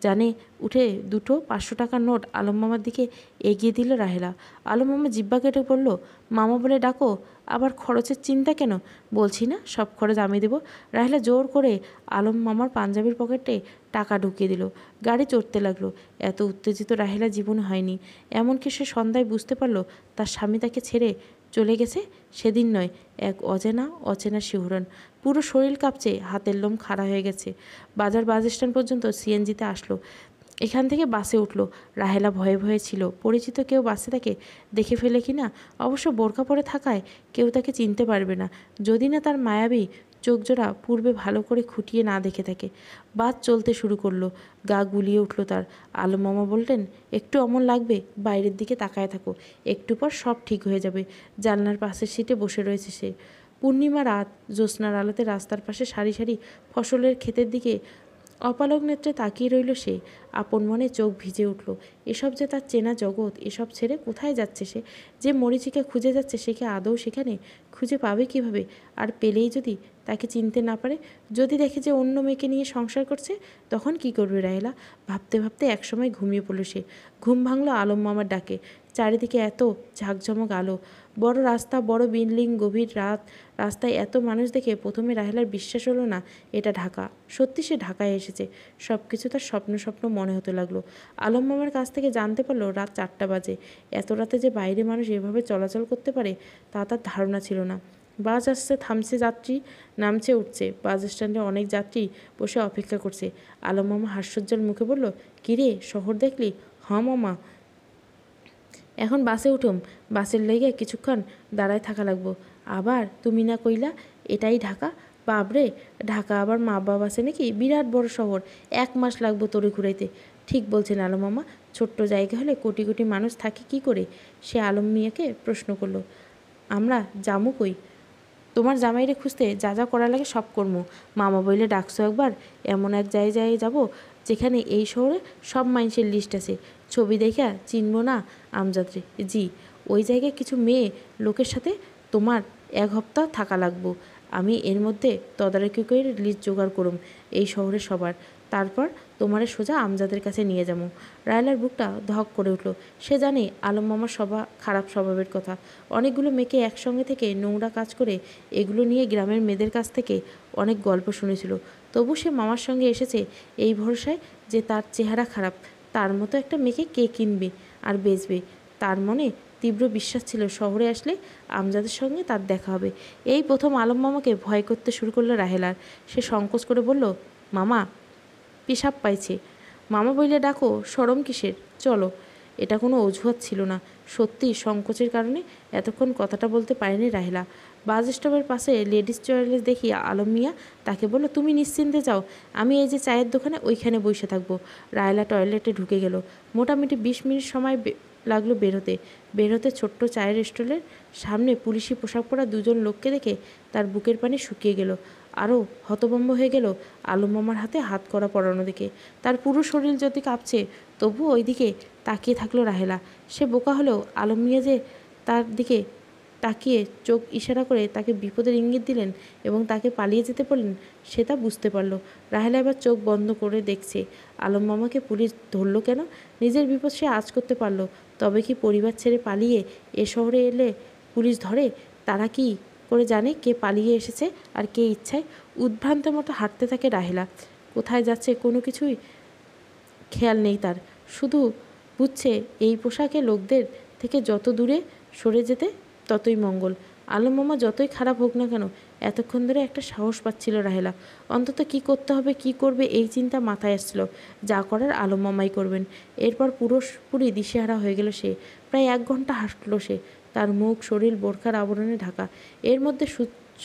জানে উঠে দুটো 500 টাকার নোট আলম মামার দিকে এগিয়ে দিল রাহেলা। আলম মামা জিব্বা কেটে বলল, মামা বলে ডাকো, আবার খরচের চিন্তা কেন? বলছি না সব খরচ আমি দেবো। রাহেলা জোর করে আলম মামার পাঞ্জাবির পকেটে টাকা ঢুকিয়ে দিল। গাড়ি চড়তে লাগলো। এত উত্তেজিত রাহেলা জীবনে হয়নি। এমনকি সে সন্ধ্যায় বুঝতে পারলো তার স্বামী তাকে ছেড়ে চলে গেছে সেদিন নয়, এক অচেনা শিহরণ। পুরো শরীর কাঁপছে, হাতের লোম খাড়া হয়ে গেছে। বাস স্ট্যান্ড পর্যন্ত সিএনজিতে আসলো। এখান থেকে বাসে উঠল। রাহেলা ভয়ে ভয়ে ছিল, পরিচিত কেউ বাসে তাকে দেখে ফেলে কি না। অবশ্য বোরকা পরে থাকায় কেউ তাকে চিনতে পারবে না, যদি না তার মায়াবী চোখজোড়া পূর্বে ভালো করে খুঁটিয়ে না দেখে থাকে। বাস চলতে শুরু করলো। গা গুলিয়ে উঠল তার। আলম মামা বললেন, একটু অমন লাগবে, বাইরের দিকে তাকায় থাকো, একটু পর সব ঠিক হয়ে যাবে। জানলার পাশের সিটে বসে রয়েছে সে। পূর্ণিমা রাত, জ্যোৎস্নার আলোতে রাস্তার পাশে সারি সারি ফসলের ক্ষেতের দিকে অপালক নেত্রে তাকিয়ে রইল সে। আপন মনে চোখ ভিজে উঠল। এসব যে তার চেনা জগৎ, এসব ছেড়ে কোথায় যাচ্ছে সে? যে মরীচিকা খুঁজে যাচ্ছে সে কি আদৌ সেখানে? খুঁজে পাবে কিভাবে? আর পেলেই যদি তাকে চিনতে না পারে, যদি দেখে যে অন্য মেয়েকে নিয়ে সংসার করছে, তখন কি করবে রাহেলা? ভাবতে ভাবতে একসময় ঘুমিয়ে পড়ল সে। ঘুম ভাঙল আলম মামার ডাকে। চারিদিকে এত ঝাঁকঝমক আলো, বড় রাস্তা, বড় বিল্ডিং, গভীর রাত। রাস্তায় এত মানুষ দেখে প্রথমে রাহেলার বিশ্বাস হলো না এটা ঢাকা। সত্যি সে ঢাকায় এসেছে। সব কিছু তার স্বপ্ন স্বপ্ন মনে হতে লাগলো। আলম মামার কাছ থেকে জানতে পারলো রাত 4টা বাজে। এত রাতে যে বাইরে মানুষ এভাবে চলাচল করতে পারে তা তার ধারণা ছিল না। বাস আসছে, থামছে, যাত্রী নামছে, উঠছে। বাস স্ট্যান্ডে অনেক যাত্রী বসে অপেক্ষা করছে। আলম মামা হাস্যোজ্জ্বল মুখে বলল, কিরে শহর দেখলি? হ্যাঁ মামা, এখন বাসে উঠুম, বাসের লেগে কিছুক্ষণ দাঁড়ায় থাকা লাগবো। আবার তুমি না কইলা এটাই ঢাকা? বাবরে, ঢাকা আবার মা বাবা আছে নাকি? বিরাট বড় শহর, 1 মাস লাগবো তোরে ঘুরাইতে। ঠিক বলছেন আলম মামা, ছোট্ট জায়গা হলে কোটি কোটি মানুষ থাকে কি করে? সে আলম মিয়াকে প্রশ্ন করলো। আমরা জামু কই? তোমার জামাইরে খুঁজতে যা যা করা লাগে সব করমু। মামা বইলে ডাকছো একবার, এমন এক জায়গায় যাব যেখানে এই শহরে সব মানুষের লিস্ট আছে। ছবি দেখা চিনবো না আমজাদরে? জি। ওই জায়গায় কিছু মেয়ে লোকের সাথে তোমার 1 সপ্তাহ থাকা লাগবো। আমি এর মধ্যে তদারকি করে লিস্ট জোগাড় করুম এই শহরের সবার। তারপর তোমারে সোজা আমজাদের কাছে নিয়ে যাবো। রায়লার বুকটা ধক করে উঠল। সে জানে আলম মামার খারাপ স্বভাবের কথা। অনেকগুলো মেয়েকে একসঙ্গে থেকে নোংরা কাজ করে এগুলো নিয়ে গ্রামের মেয়েদের কাছ থেকে অনেক গল্প শুনেছিল। তবু সে মামার সঙ্গে এসেছে এই ভরসায় যে তার চেহারা খারাপ, তার মতো একটা মেয়েকে কে কিনবে আর বেচবে। তার মনে তীব্র বিশ্বাস ছিল শহরে আসলে আমজাদের সঙ্গে তার দেখা হবে। এই প্রথম আলম মামাকে ভয় করতে শুরু করলো রাহেলার। সে সংকোচ করে বলল, মামা পেশাব পাইছে। মামা বইলে ডাকো, শরম কিসের? চলো। এটা কোনো অজুহাত ছিল না, সত্যি সংকোচের কারণে এতক্ষণ কথাটা বলতে পারেনি রাহেলা। বাস স্টপের পাশে লেডিস টয়লেট দেখিয়া আলম মিয়া তাকে বলল, তুমি নিশ্চিন্তে যাও, আমি এই যে চায়ের দোকানে ওইখানে বসে থাকবো। রাহেলা টয়লেটে ঢুকে গেল। মোটামুটি 20 মিনিট সময় লাগলো বেরোতে ছোট্ট চায়ের স্টলের সামনে পুলিশি পোশাক পরা 2জন লোককে দেখে তার বুকের পানি শুকিয়ে গেল। আরও হতভম্ব হয়ে গেল আলম মামার হাতে হাত করা পরানো দেখে। তার পুরো শরীর যদি কাঁপছে তবু ওই দিকে তাকিয়ে থাকলো রাহেলা। সে বোকা হলেও আলম মিয়া যে তার দিকে তাকিয়ে চোখ ইশারা করে তাকে বিপদের ইঙ্গিত দিলেন এবং তাকে পালিয়ে যেতে বললেন, সে তা বুঝতে পারল। রাহেলা এবার চোখ বন্ধ করে দেখছে আলম মামাকে পুলিশ ধরলো কেন। নিজের বিপদ সে আঁচ করতে পারল, তবে কি পরিবার ছেড়ে পালিয়ে এ শহরে এলে পুলিশ ধরে? তারা কি করে জানে কে পালিয়ে এসেছে আর কে ইচ্ছায়? উদ্ভ্রান্তের মতো হাঁটতে থাকে রাহেলা। কোথায় যাচ্ছে কোনো কিছুই খেয়াল নেই তার। শুধু বুঝছে এই পোশাকে লোকদের থেকে যত দূরে সরে যেতে ততই মঙ্গল। আলম মামা যতই খারাপ হোক না কেন, এতক্ষণ ধরে একটা সাহস পাচ্ছিল রাহেলা। অন্তত কি করতে হবে, কি করবে এই চিন্তা মাথায় আসছিল। যা করার আলম মামাই করবেন। এরপর পুরোপুরি দিশেহারা হয়ে গেল সে। প্রায় 1 ঘন্টা হাঁটল সে। তার মুখ শরীর বোরখার আবরণে ঢাকা। এর মধ্যে সূর্য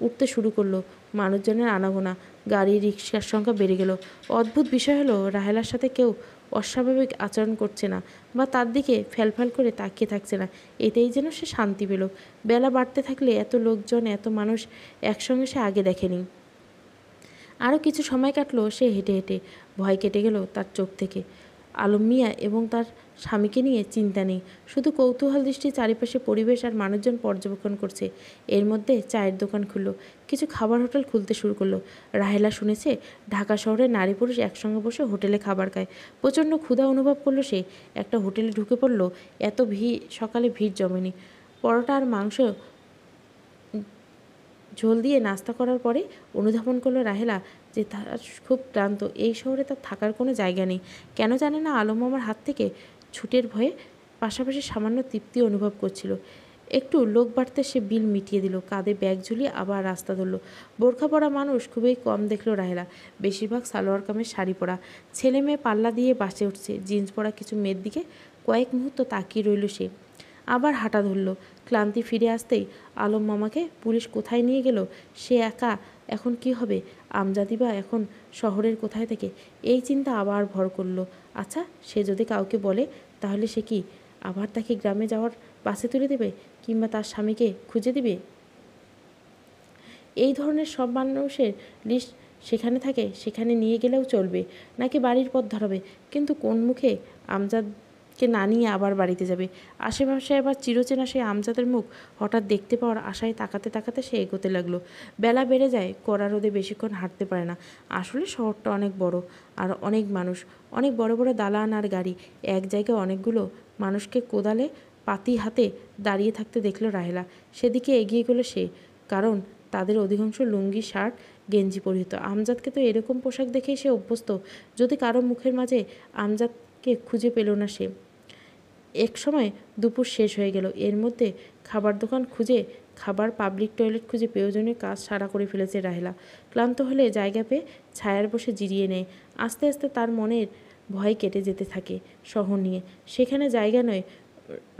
উঠতে শুরু করলো। মানুষজনের আনাগোনা, গাড়ি রিকশার সংখ্যা বেড়ে গেল। অদ্ভুত বিষয় হলো রাহেলার সাথে কেউ অস্বাভাবিক আচরণ করছে না বা তার দিকে ফ্যালফ্যাল করে তাকিয়ে থাকছে না। এতেই যেন সে শান্তি পেল। বেলা বাড়তে থাকলে এত লোকজন, এত মানুষ একসঙ্গে সে আগে দেখেনি। আরও কিছু সময় কাটলো সে হেঁটে হেঁটে। ভয় কেটে গেল তার চোখ থেকে। আলম মিয়া এবং তার স্বামীকে নিয়ে চিন্তা নেই, শুধু কৌতূহল দৃষ্টি চারিপাশে পরিবেশ আর মানুষজন পর্যবেক্ষণ করছে। এর মধ্যে চায়ের দোকান খুললো, কিছু খাবার হোটেল খুলতে শুরু করলো। রাহেলা শুনেছে ঢাকা শহরে নারী পুরুষ একসঙ্গে বসে হোটেলে খাবার খায়। প্রচণ্ড ক্ষুধা অনুভব করলো সে। একটা হোটেলে ঢুকে পড়লো। এত সকালে ভিড় জমেনি। পরোটা আর মাংস ঝোল দিয়ে নাস্তা করার পরে অনুধাবন করলো রাহেলা যে তার খুব ক্লান্ত। এই শহরে তার থাকার কোনো জায়গা নেই। কেন জানে না আলম মামার হাত থেকে ছুটের ভয়ে পাশাপাশি সামান্য তৃপ্তি অনুভব করছিল। একটু লোক বাড়তে সে বিল মিটিয়ে দিল। কাঁধে ব্যাগ ঝুলিয়ে আবার রাস্তা ধরল। বোরখা পরা মানুষ খুবই কম দেখলো রাহেলা। বেশিরভাগ সালোয়ার কামিজ, শাড়ি পরা। ছেলে মেয়ে পাল্লা দিয়ে বাসে উঠছে। জিন্স পরা কিছু মেয়ের দিকে কয়েক মুহূর্ত তাকিয়ে রইল সে। আবার হাঁটা ধরল। ক্লান্তি ফিরে আসতেই আলম মামাকে পুলিশ কোথায় নিয়ে গেল? সে একা এখন কি হবে? আমজাদি বা এখন শহরের কোথায় থেকে? এই চিন্তা আবার ভর করল। আচ্ছা, সে যদি কাউকে বলে, তাহলে সে কি আবার তাকে গ্রামে যাওয়ার বাসে তুলে দেবে, কিংবা তার স্বামীকে খুঁজে দিবে? এই ধরনের সব মানুষের লিস্ট সেখানে থাকে, সেখানে নিয়ে গেলেও চলবে, নাকি বাড়ির পথ ধরাবে? কিন্তু কোন মুখে আমজাদকে না নিয়ে আবার বাড়িতে যাবে? আশেপাশে আবার চিরচেনা সেই আমজাদের মুখ হঠাৎ দেখতে পাওয়ার আশায় তাকাতে তাকাতে সে এগোতে লাগলো। বেলা বেড়ে যায়, কড়া রোদে বেশিক্ষণ হাঁটতে পারে না। আসলে শহরটা অনেক বড়, আর অনেক মানুষ, অনেক বড় বড় দালান আর গাড়ি। এক জায়গায় অনেকগুলো মানুষকে কোদালে পাতি হাতে দাঁড়িয়ে থাকতে দেখলো রাহেলা। সেদিকে এগিয়ে গেল সে, কারণ তাদের অধিকাংশ লুঙ্গি, শার্ট, গেঞ্জি পরিহিত। আমজাদকে তো এরকম পোশাক দেখেই সে অভ্যস্ত। যদি কারো মুখের মাঝে আমজাদকে খুঁজে পেল না সে। এক সময় দুপুর শেষ হয়ে গেল। এর মধ্যে খাবার দোকান খুঁজে, খাবার, পাবলিক টয়লেট খুঁজে প্রয়োজনীয় কাজ সারা করে ফেলেছে রাহেলা। ক্লান্ত হলে জায়গা পেয়ে ছায়ার বসে জিরিয়ে নেয়। আস্তে আস্তে তার মনের ভয় কেটে যেতে থাকে শহর নিয়ে। সেখানে জায়গা নয়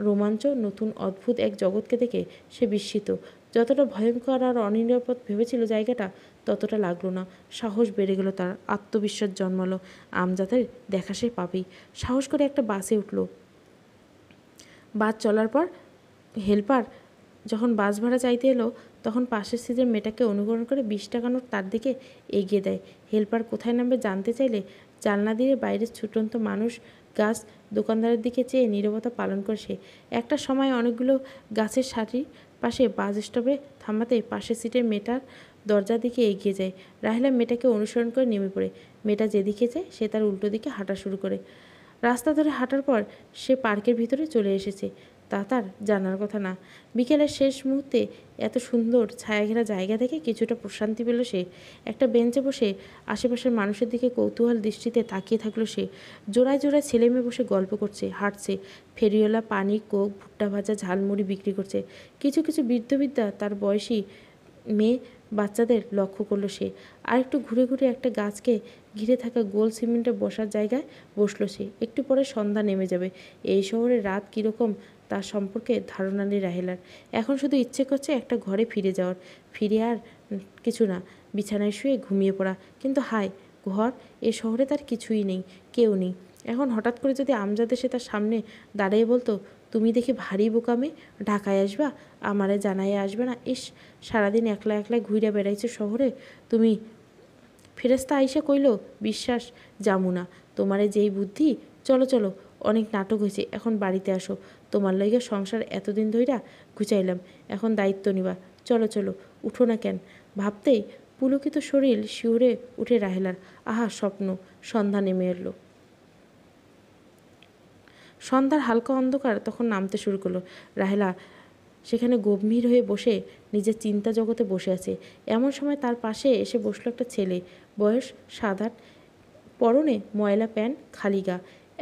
রোমাঞ্চ, নতুন অদ্ভুত এক জগৎকে দেখে সে বিস্মিত। যতটা ভয়ঙ্কর আর অনিরাপদ ভেবেছিল জায়গাটা, ততটা লাগলো না। সাহস বেড়ে গেল তার, আত্মবিশ্বাস জন্মালো। আমজাদের দেখা সে পাবেই। সাহস করে একটা বাসে উঠল। বাস চলার পর হেল্পার যখন বাস ভাড়া চাইতে এলো, তখন পাশের সিটের মেয়েটাকে অনুকরণ করে 20 টাকা নোট তার দিকে এগিয়ে দেয়। হেল্পার কোথায় নামবে জানতে চাইলে জানলা দিয়ে বাইরের ছুটন্ত মানুষ, গাছ, দোকানদারের দিকে চেয়ে নীরবতা পালন করে সে। একটা সময় অনেকগুলো গাছের সারির পাশে বাস স্টপে থামাতে পাশের সিটের মেয়েটার দরজার দিকে এগিয়ে যায়। রাহেলা মেয়েটাকে অনুসরণ করে নেমে পড়ে। মেয়েটা যেদিকে যায় সে তার উল্টো দিকে হাঁটা শুরু করে। রাস্তা ধরে হাঁটার পর সে পার্কের ভিতরে চলে এসেছে। তা তার জানার কথা না। বিকেলের শেষ মুহূর্তে এত সুন্দর ছায়াঘেরা জায়গা দেখে কিছুটা প্রশান্তি পেল সে। একটা বেঞ্চে বসে আশেপাশের মানুষের দিকে কৌতূহল দৃষ্টিতে তাকিয়ে থাকলো সে। জোড়ায় জোড়ায় ছেলে মেয়ে বসে গল্প করছে, হাঁটছে। ফেরিওয়ালা পানি, কোক, ভুট্টা ভাজা, ঝালমুড়ি বিক্রি করছে। কিছু কিছু বৃদ্ধ তার বয়সী মেয়ে বাচ্চাদের লক্ষ্য করলো সে। আর একটু ঘুরে ঘুরে একটা গাছকে ঘিরে থাকা গোল সিমেন্টে বসার জায়গায় বসলো সে। একটু পরে সন্ধ্যা নেমে যাবে। এই শহরে রাত কীরকম তার সম্পর্কে ধারণা নেই রাহেলার। এখন শুধু ইচ্ছে করছে একটা ঘরে ফিরে যাওয়ার। ফিরে আর কিছু না, বিছানায় শুয়ে ঘুমিয়ে পড়া। কিন্তু হায়, ঘর এ শহরে তার কিছুই নেই, কেউ নেই। এখন হঠাৎ করে যদি আমজাদ এসে তার সামনে দাঁড়িয়ে বলতো, তুমি দেখি ভারী বোকামে, ঢাকায় আসবা, আমারে জানাইয়া আসবে না? ইস, সারাদিন একলা একলা ঘুরে বেড়াইছো শহরে তুমি। ফেরেস্তা আইসা কইল, বিশ্বাস জামু না তোমারে, যেই বুদ্ধি। চলো চলো, অনেক নাটক হয়েছে, এখন বাড়িতে আসো। তোমার লইগে সংসার এতদিন ধইরা গুছাইলাম, এখন দায়িত্ব নিবা। চলো চলো, উঠো না কেন? ভাবতেই পুলকিত শরীর শিউরে উঠে রাহেলার। আহা স্বপ্ন! সন্ধ্যা নেমে এলো। সন্ধ্যার হালকা অন্ধকার তখন নামতে শুরু করলো। রাহেলা সেখানে গম্ভীর হয়ে বসে নিজের চিন্তা জগতে বসে আছে। এমন সময় তার পাশে এসে বসলো একটা ছেলে, বয়স 7-8, পরনে ময়লা প্যান্ট, খালি গা।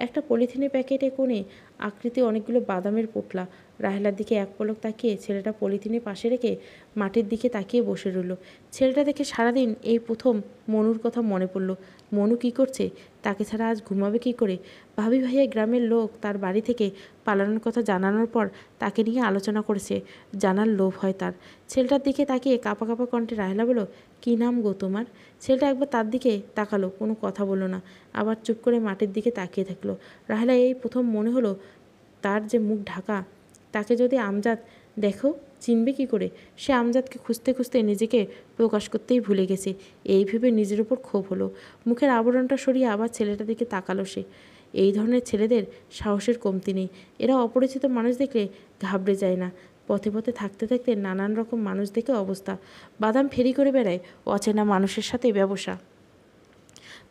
একটা পলিথিনের প্যাকেটে কোণে আকৃতি অনেকগুলো বাদামের পোটলা। রাহেলার দিকে এক পলক তাকিয়ে ছেলেটা পলিথিনের পাশে রেখে মাটির দিকে তাকিয়ে বসে রইল। ছেলেটা দেখে সারাদিন এই প্রথম মনুর কথা মনে পড়ল। মনু কি করছে? তাকে ছাড়া আজ ঘুমাবে কি করে? ভাবি ভাইয়া গ্রামের লোক তার বাড়ি থেকে পালানোর কথা জানানোর পর তাকে নিয়ে আলোচনা করেছে, জানার লোভ হয় তার। ছেলেটার দিকে তাকিয়ে কাঁপা কাঁপা কণ্ঠে রাহেলা বলল, কী নাম গো তোমার? ছেলেটা একবার তার দিকে তাকালো, কোনো কথা বলল না, আবার চুপ করে মাটির দিকে তাকিয়ে থাকলো। রাহেলা এই প্রথম মনে হলো তার যে মুখ ঢাকা, তাকে যদি আমজাদ দেখো চিনবে কি করে? সে আমজাদকে খুঁজতে খুঁজতে নিজেকে প্রকাশ করতেই ভুলে গেছে, এই ভেবে নিজের উপর ক্ষোভ হলো। মুখের আবরণটা সরিয়ে আবার ছেলেটার দিকে তাকালো সে। এই ধরনের ছেলেদের সাহসের কমতি নেই। এরা অপরিচিত মানুষ দেখলে ঘাবড়ে যায় না। পথে পথে থাকতে থাকতে নানান রকম মানুষ দেখে অবস্থা। বাদাম ফেরি করে বেড়ায়, অচেনা মানুষের সাথে ব্যবসা।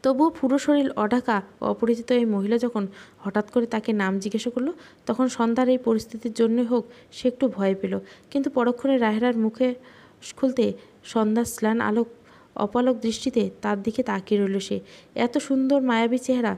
তবুও পুরো শরীর অঢাকা অপরিচিত এই মহিলা যখন হঠাৎ করে তাকে নাম জিজ্ঞাসা করলো, তখন সন্ধ্যার এই পরিস্থিতির জন্যই হোক সে একটু ভয় পেল। কিন্তু পরক্ষণে রাহেলার মুখে খুলতে সন্ধ্যার স্নান আলোক অপালক দৃষ্টিতে তার দিকে তাকিয়ে রইল সে। এত সুন্দর মায়াবী চেহারা,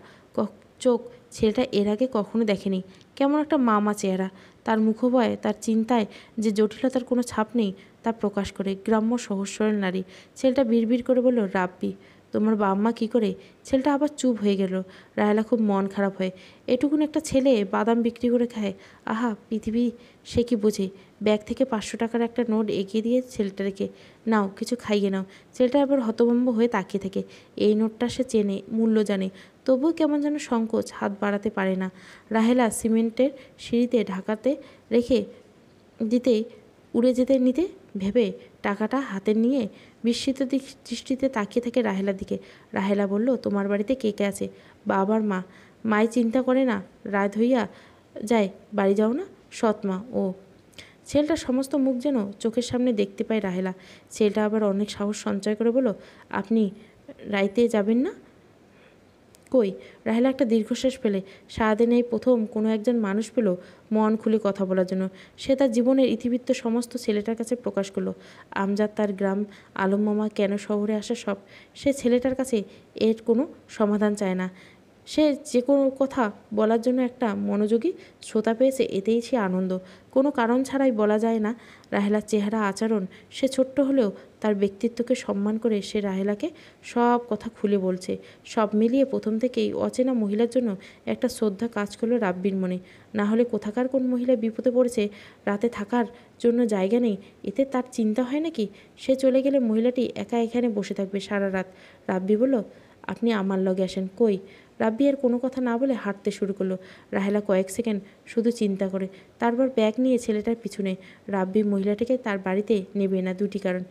চোখ, ছেলেটা এর আগে কখনো দেখেনি। কেমন একটা মামা চেহারা। তার মুখভয়, তার চিন্তায় যে জটিলতার কোনো ছাপ নেই তা প্রকাশ করে। গ্রাম্য সহজ সরল নারী। ছেলেটা বিড়বিড় করে বলল, রাব্বি, তোমার বাবা মা কী করে? ছেলেটা আবার চুপ হয়ে গেল। রাহেলা খুব মন খারাপ হয়। এটুকুন একটা ছেলে বাদাম বিক্রি করে খায়। আহা পৃথিবী, সে কি বোঝে? ব্যাগ থেকে 500 টাকার একটা নোট এগিয়ে দিয়ে ছেলেটাকে, নাও কিছু খাইয়ে নাও। ছেলেটা আবার হতভম্ব হয়ে তাকিয়ে থাকে। এই নোটটা সে চেনে, মূল্য জানে, তবুও কেমন যেন সংকোচ, হাত বাড়াতে পারে না। রাহেলা সিমেন্টের সিঁড়িতে ঢাকাতে রেখে দিতেই উড়ে যেতে নিতে ভেবে টাকাটা হাতে নিয়ে বিস্মিত দৃষ্টিতে তাকিয়ে থাকে রাহেলার দিকে। রাহেলা বলল, তোমার বাড়িতে কে কে আছে? বাবার মা। মাই চিন্তা করে না, রাত হইয়া যায়, বাড়ি যাও না? সৎ মা। ও। ছেলেটার সমস্ত মুখ যেন চোখের সামনে দেখতে পায় রাহেলা। ছেলেটা আবার অনেক সাহস সঞ্চয় করে বলল, আপনি রাইতে যাবেন না? কই? রাহেলা একটা দীর্ঘশ্বাস ফেলে। সারাদিন এই প্রথম কোনো একজন মানুষ পেল মন খুলে কথা বলার জন্য। সে তার জীবনের ইতিবৃত্ত সমস্ত ছেলেটার কাছে প্রকাশ করলো। আমজাদ, তার গ্রাম, আলম মামা, কেন শহরে আসা, সব। সে ছেলেটার কাছে এর কোনো সমাধান চায় না। সে যে কোনো কথা বলার জন্য একটা মনোযোগী শ্রোতা পেয়েছে, এতেই সে আনন্দ। কোনো কারণ ছাড়াই বলা যায় না। রাহেলার চেহারা, আচরণ, সে ছোট্ট হলেও তার ব্যক্তিত্বকে সম্মান করে সে রাহেলাকে সব কথা খুলে বলছে। সব মিলিয়ে প্রথম থেকেই অচেনা মহিলার জন্য একটা শ্রদ্ধা কাজ করলো রাব্বির মনে। না হলে কোথাকার কোন মহিলা বিপদে পড়েছে, রাতে থাকার জন্য জায়গা নেই, এতে তার চিন্তা হয় নাকি? সে চলে গেলে মহিলাটি একা এখানে বসে থাকবে সারা রাত। রাব্বি বলল, আপনি আমার লগে আসেন। কই? রাব্বি আর কোনো কথা না বলে হাঁটতে শুরু করলো। রাহেলা কয়েক সেকেন্ড শুধু চিন্তা করে, তারপর ব্যাগ নিয়ে ছেলেটার পিছনে। রাব্বি মহিলাটিকে তার বাড়িতে নেবে না, দুটি কারণ।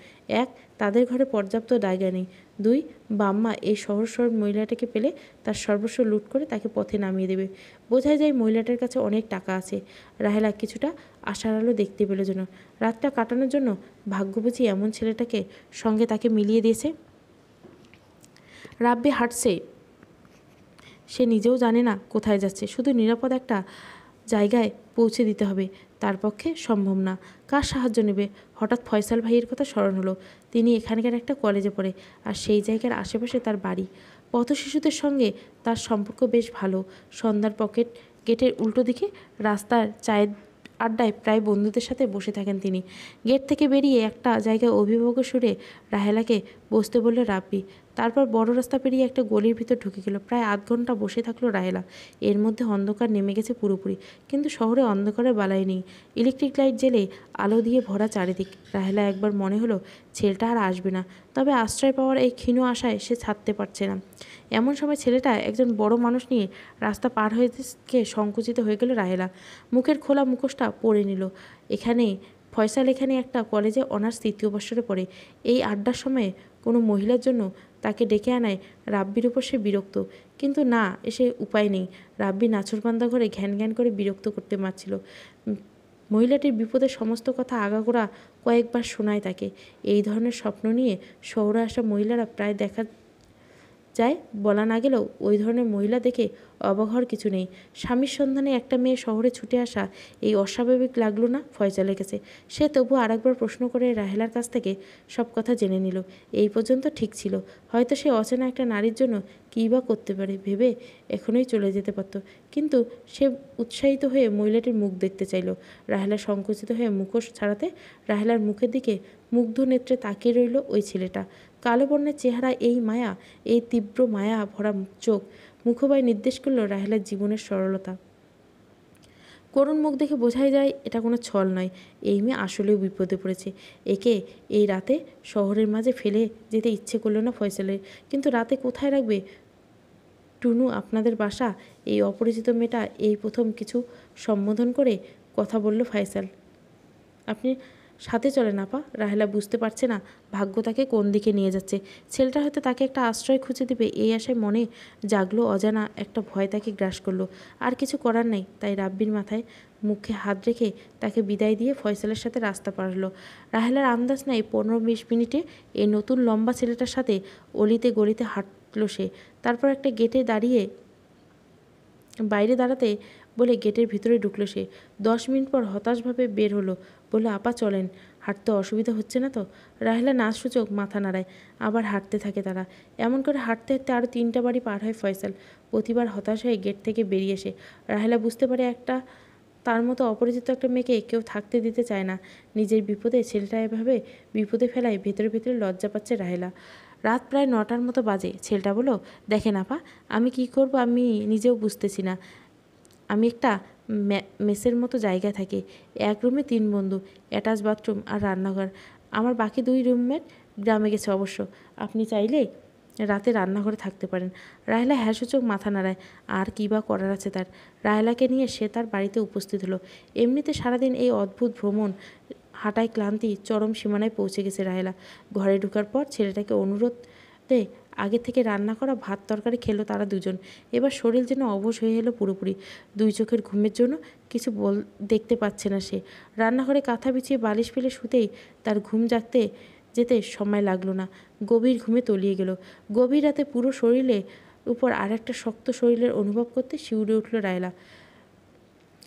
এক, তাদের ঘরে পর্যাপ্ত জায়গা নেই। দুই, বাম্মা এই সহজ সরল মহিলাটাকে পেলে তার সর্বস্ব লুট করে তাকে পথে নামিয়ে দেবে। বোঝাই যায় মহিলাটার কাছে অনেক টাকা আছে। রাহেলা কিছুটা আশার আলো দেখতে পেল যেন। রাতটা কাটানোর জন্য ভাগ্য বুঝি এমন ছেলেটাকে সঙ্গে তাকে মিলিয়ে দিয়েছে। রাব্বি হাঁটছে, সে নিজেও জানে না কোথায় যাচ্ছে। শুধু নিরাপদ একটা জায়গায় পৌঁছে দিতে হবে, তার পক্ষে সম্ভব না। কার সাহায্য নেবে? হঠাৎ ফয়সাল ভাইয়ের কথা স্মরণ হলো। তিনি এখানকার একটা কলেজে পড়ে, আর সেই জায়গার আশেপাশে তার বাড়ি। পথশিশুদের সঙ্গে তার সম্পর্ক বেশ ভালো। সন্ধ্যার গেটের উল্টো দিকে রাস্তার চায়ের আড্ডায় প্রায় বন্ধুদের সাথে বসে থাকেন তিনি। গেট থেকে বেরিয়ে একটা জায়গায় অভিভাবকের সুরে রাহেলাকে বসতে বলল রাব্বি। তারপর বড় রাস্তা পেরিয়ে একটা গলির ভিতর ঢুকে গেল। প্রায় আধ ঘন্টা বসে থাকলো রাহেলা। এর মধ্যে অন্ধকার নেমে গেছে পুরোপুরি, কিন্তু শহরে অন্ধকারের বালাই নেই। ইলেকট্রিক লাইট জ্বেলে আলো দিয়ে ভরা চারিদিক। রাহেলা একবার মনে হলো ছেলেটা আর আসবে না, তবে আশ্রয় পাওয়ার এই ক্ষীণ আশায় সে ছাড়তে পারছে না। এমন সময় ছেলেটা একজন বড় মানুষ নিয়ে রাস্তা পার হয়ে সংকুচিত হয়ে গেল রাহেলা। মুখের খোলা মুখোশটা পরে নিল। ফয়সাল এখানে একটা কলেজে অনার্স 3য় বর্ষে পড়ে। এই আড্ডার সময়ে কোনো মহিলার জন্য তাকে ডেকে আনায় রাব্বির উপর সে বিরক্ত, কিন্তু না এসে উপায় নেই। রাব্বি নাছরবান্দা ঘরে ঘ্যান ঘ্যান করে বিরক্ত করতে মারছিল। মহিলাটির বিপদের সমস্ত কথা আগাগোড়া কয়েকবার শোনায় তাকে। এই ধরনের স্বপ্ন নিয়ে শহরে আসা মহিলারা প্রায় দেখা যায়, বলা না গেলেও ওই ধরনের মহিলা দেখে অবাক হওয়ার কিছু নেই। স্বামীর সন্ধানে একটা মেয়ে শহরে ছুটে আসা এই অস্বাভাবিক লাগলো না ফয়সালের কাছে। সে তবু আরেকবার প্রশ্ন করে রাহেলার কাছ থেকে সব কথা জেনে নিল। এই পর্যন্ত ঠিক ছিল, হয়তো সে অচেনা একটা নারীর জন্য কী বা করতে পারে ভেবে এখনই চলে যেতে পারত, কিন্তু সে উৎসাহিত হয়ে মহিলাটির মুখ দেখতে চাইল। রাহেলা সংকুচিত হয়ে মুখোশ ছাড়াতে রাহেলার মুখের দিকে মুগ্ধ নেত্রে তাকিয়ে রইল ওই ছেলেটা। কালো বর্ণের চেহারা, এই মায়া, এই তীব্র মায়া ভরা চোখ, মুখবাই নির্দেশ করল রাহেলার জীবনের সরলতা। করুণ মুখ দেখে বোঝাই যায় এটা কোনো ছল নয়, এই মেয়ে আসলেও বিপদে পড়েছে। একে এই রাতে শহরের মাঝে ফেলে যেতে ইচ্ছে করলো না ফয়সালের, কিন্তু রাতে কোথায় রাখবে টুনু আপনাদের বাসা? এই অপরিচিত মেয়েটা এই প্রথম কিছু সম্বোধন করে কথা বলল ফয়সাল। আপনি সাথে চলেন আপা। রাহেলা বুঝতে পারছে না ভাগ্য তাকে কোন দিকে নিয়ে যাচ্ছে। ছেলেটা হয়তো তাকে একটা আশ্রয় খুঁজে দেবে এই আশায় মনে জাগলো অজানা একটা ভয় তাকে গ্রাস করলো। আর কিছু করার নেই, তাই রাব্বির মাথায় মুখে হাত রেখে তাকে বিদায় দিয়ে ফয়সালের সাথে রাস্তা পার হলো। রাহেলার আন্দাজ নেই 15-20 মিনিটে এই নতুন লম্বা ছেলেটার সাথে অলিতে গলিতে হাঁটলো সে। তারপর একটা গেটে দাঁড়িয়ে বাইরে দাঁড়াতে বলে গেটের ভিতরে ঢুকলো সে। 10 মিনিট পর হতাশভাবে বের হলো, বলল আপা চলেন, হাঁটতে অসুবিধা হচ্ছে না তো? রাহেলা না সূচক মাথা নাড়ায়। আবার হাঁটতে থাকে তারা। এমন করে হাঁটতে হাঁটতে আরও 3টা বাড়ি পার হয় ফয়সাল। প্রতিবার হতাশ হয়ে গেট থেকে বেরিয়ে এসে রাহেলা বুঝতে পারে তার মতো অপরিচিত একটা মেয়েকে কেউ থাকতে দিতে চায় না। নিজের বিপদে ছেলেটা এভাবে বিপদে ফেলায় ভেতরে ভেতরে লজ্জা পাচ্ছে রাহেলা। রাত প্রায় 9টার মতো বাজে। ছেলেটা বলল, দেখেন আপা, আমি কি করব আমি নিজেও বুঝতেছি না। আমি একটা মেসের মতো জায়গায় থাকি। এক রুমে 3 বন্ধু, অ্যাটাচ বাথরুম আর রান্নাঘর। আমার বাকি 2 রুমমেট গ্রামে গেছে অবশ্য। আপনি চাইলে রাতে রান্নাঘরে থাকতে পারেন। রাহেলা হ্যাঁসূচক মাথা নাড়ায়। আর কী বা করার আছে তার? রাহেলাকে নিয়ে সে তার বাড়িতে উপস্থিত হলো। এমনিতে সারাদিন এই অদ্ভুত ভ্রমণ হাঁটায় ক্লান্তি চরম সীমানায় পৌঁছে গেছে রাহেলা। ঘরে ঢোকার পর ছেলেটাকে অনুরোধে আগে থেকে রান্না করা ভাত তরকারি খেলো তারা দুজন। এবার শরীর যেন অবশ হয়ে এলো পুরোপুরি। 2 চোখের ঘুমের জন্য কিছু দেখতে পাচ্ছে না সে। রান্নাঘরে কাঁথা বিছিয়ে বালিশ ফেলে শুতেই তার ঘুম জাগতে যেতে সময় লাগলো না। গভীর ঘুমে তলিয়ে গেল। গভীর রাতে পুরো শরীরে উপর আর একটা শক্ত শরীরের অনুভব করতে শিউরে উঠল রাহেলা।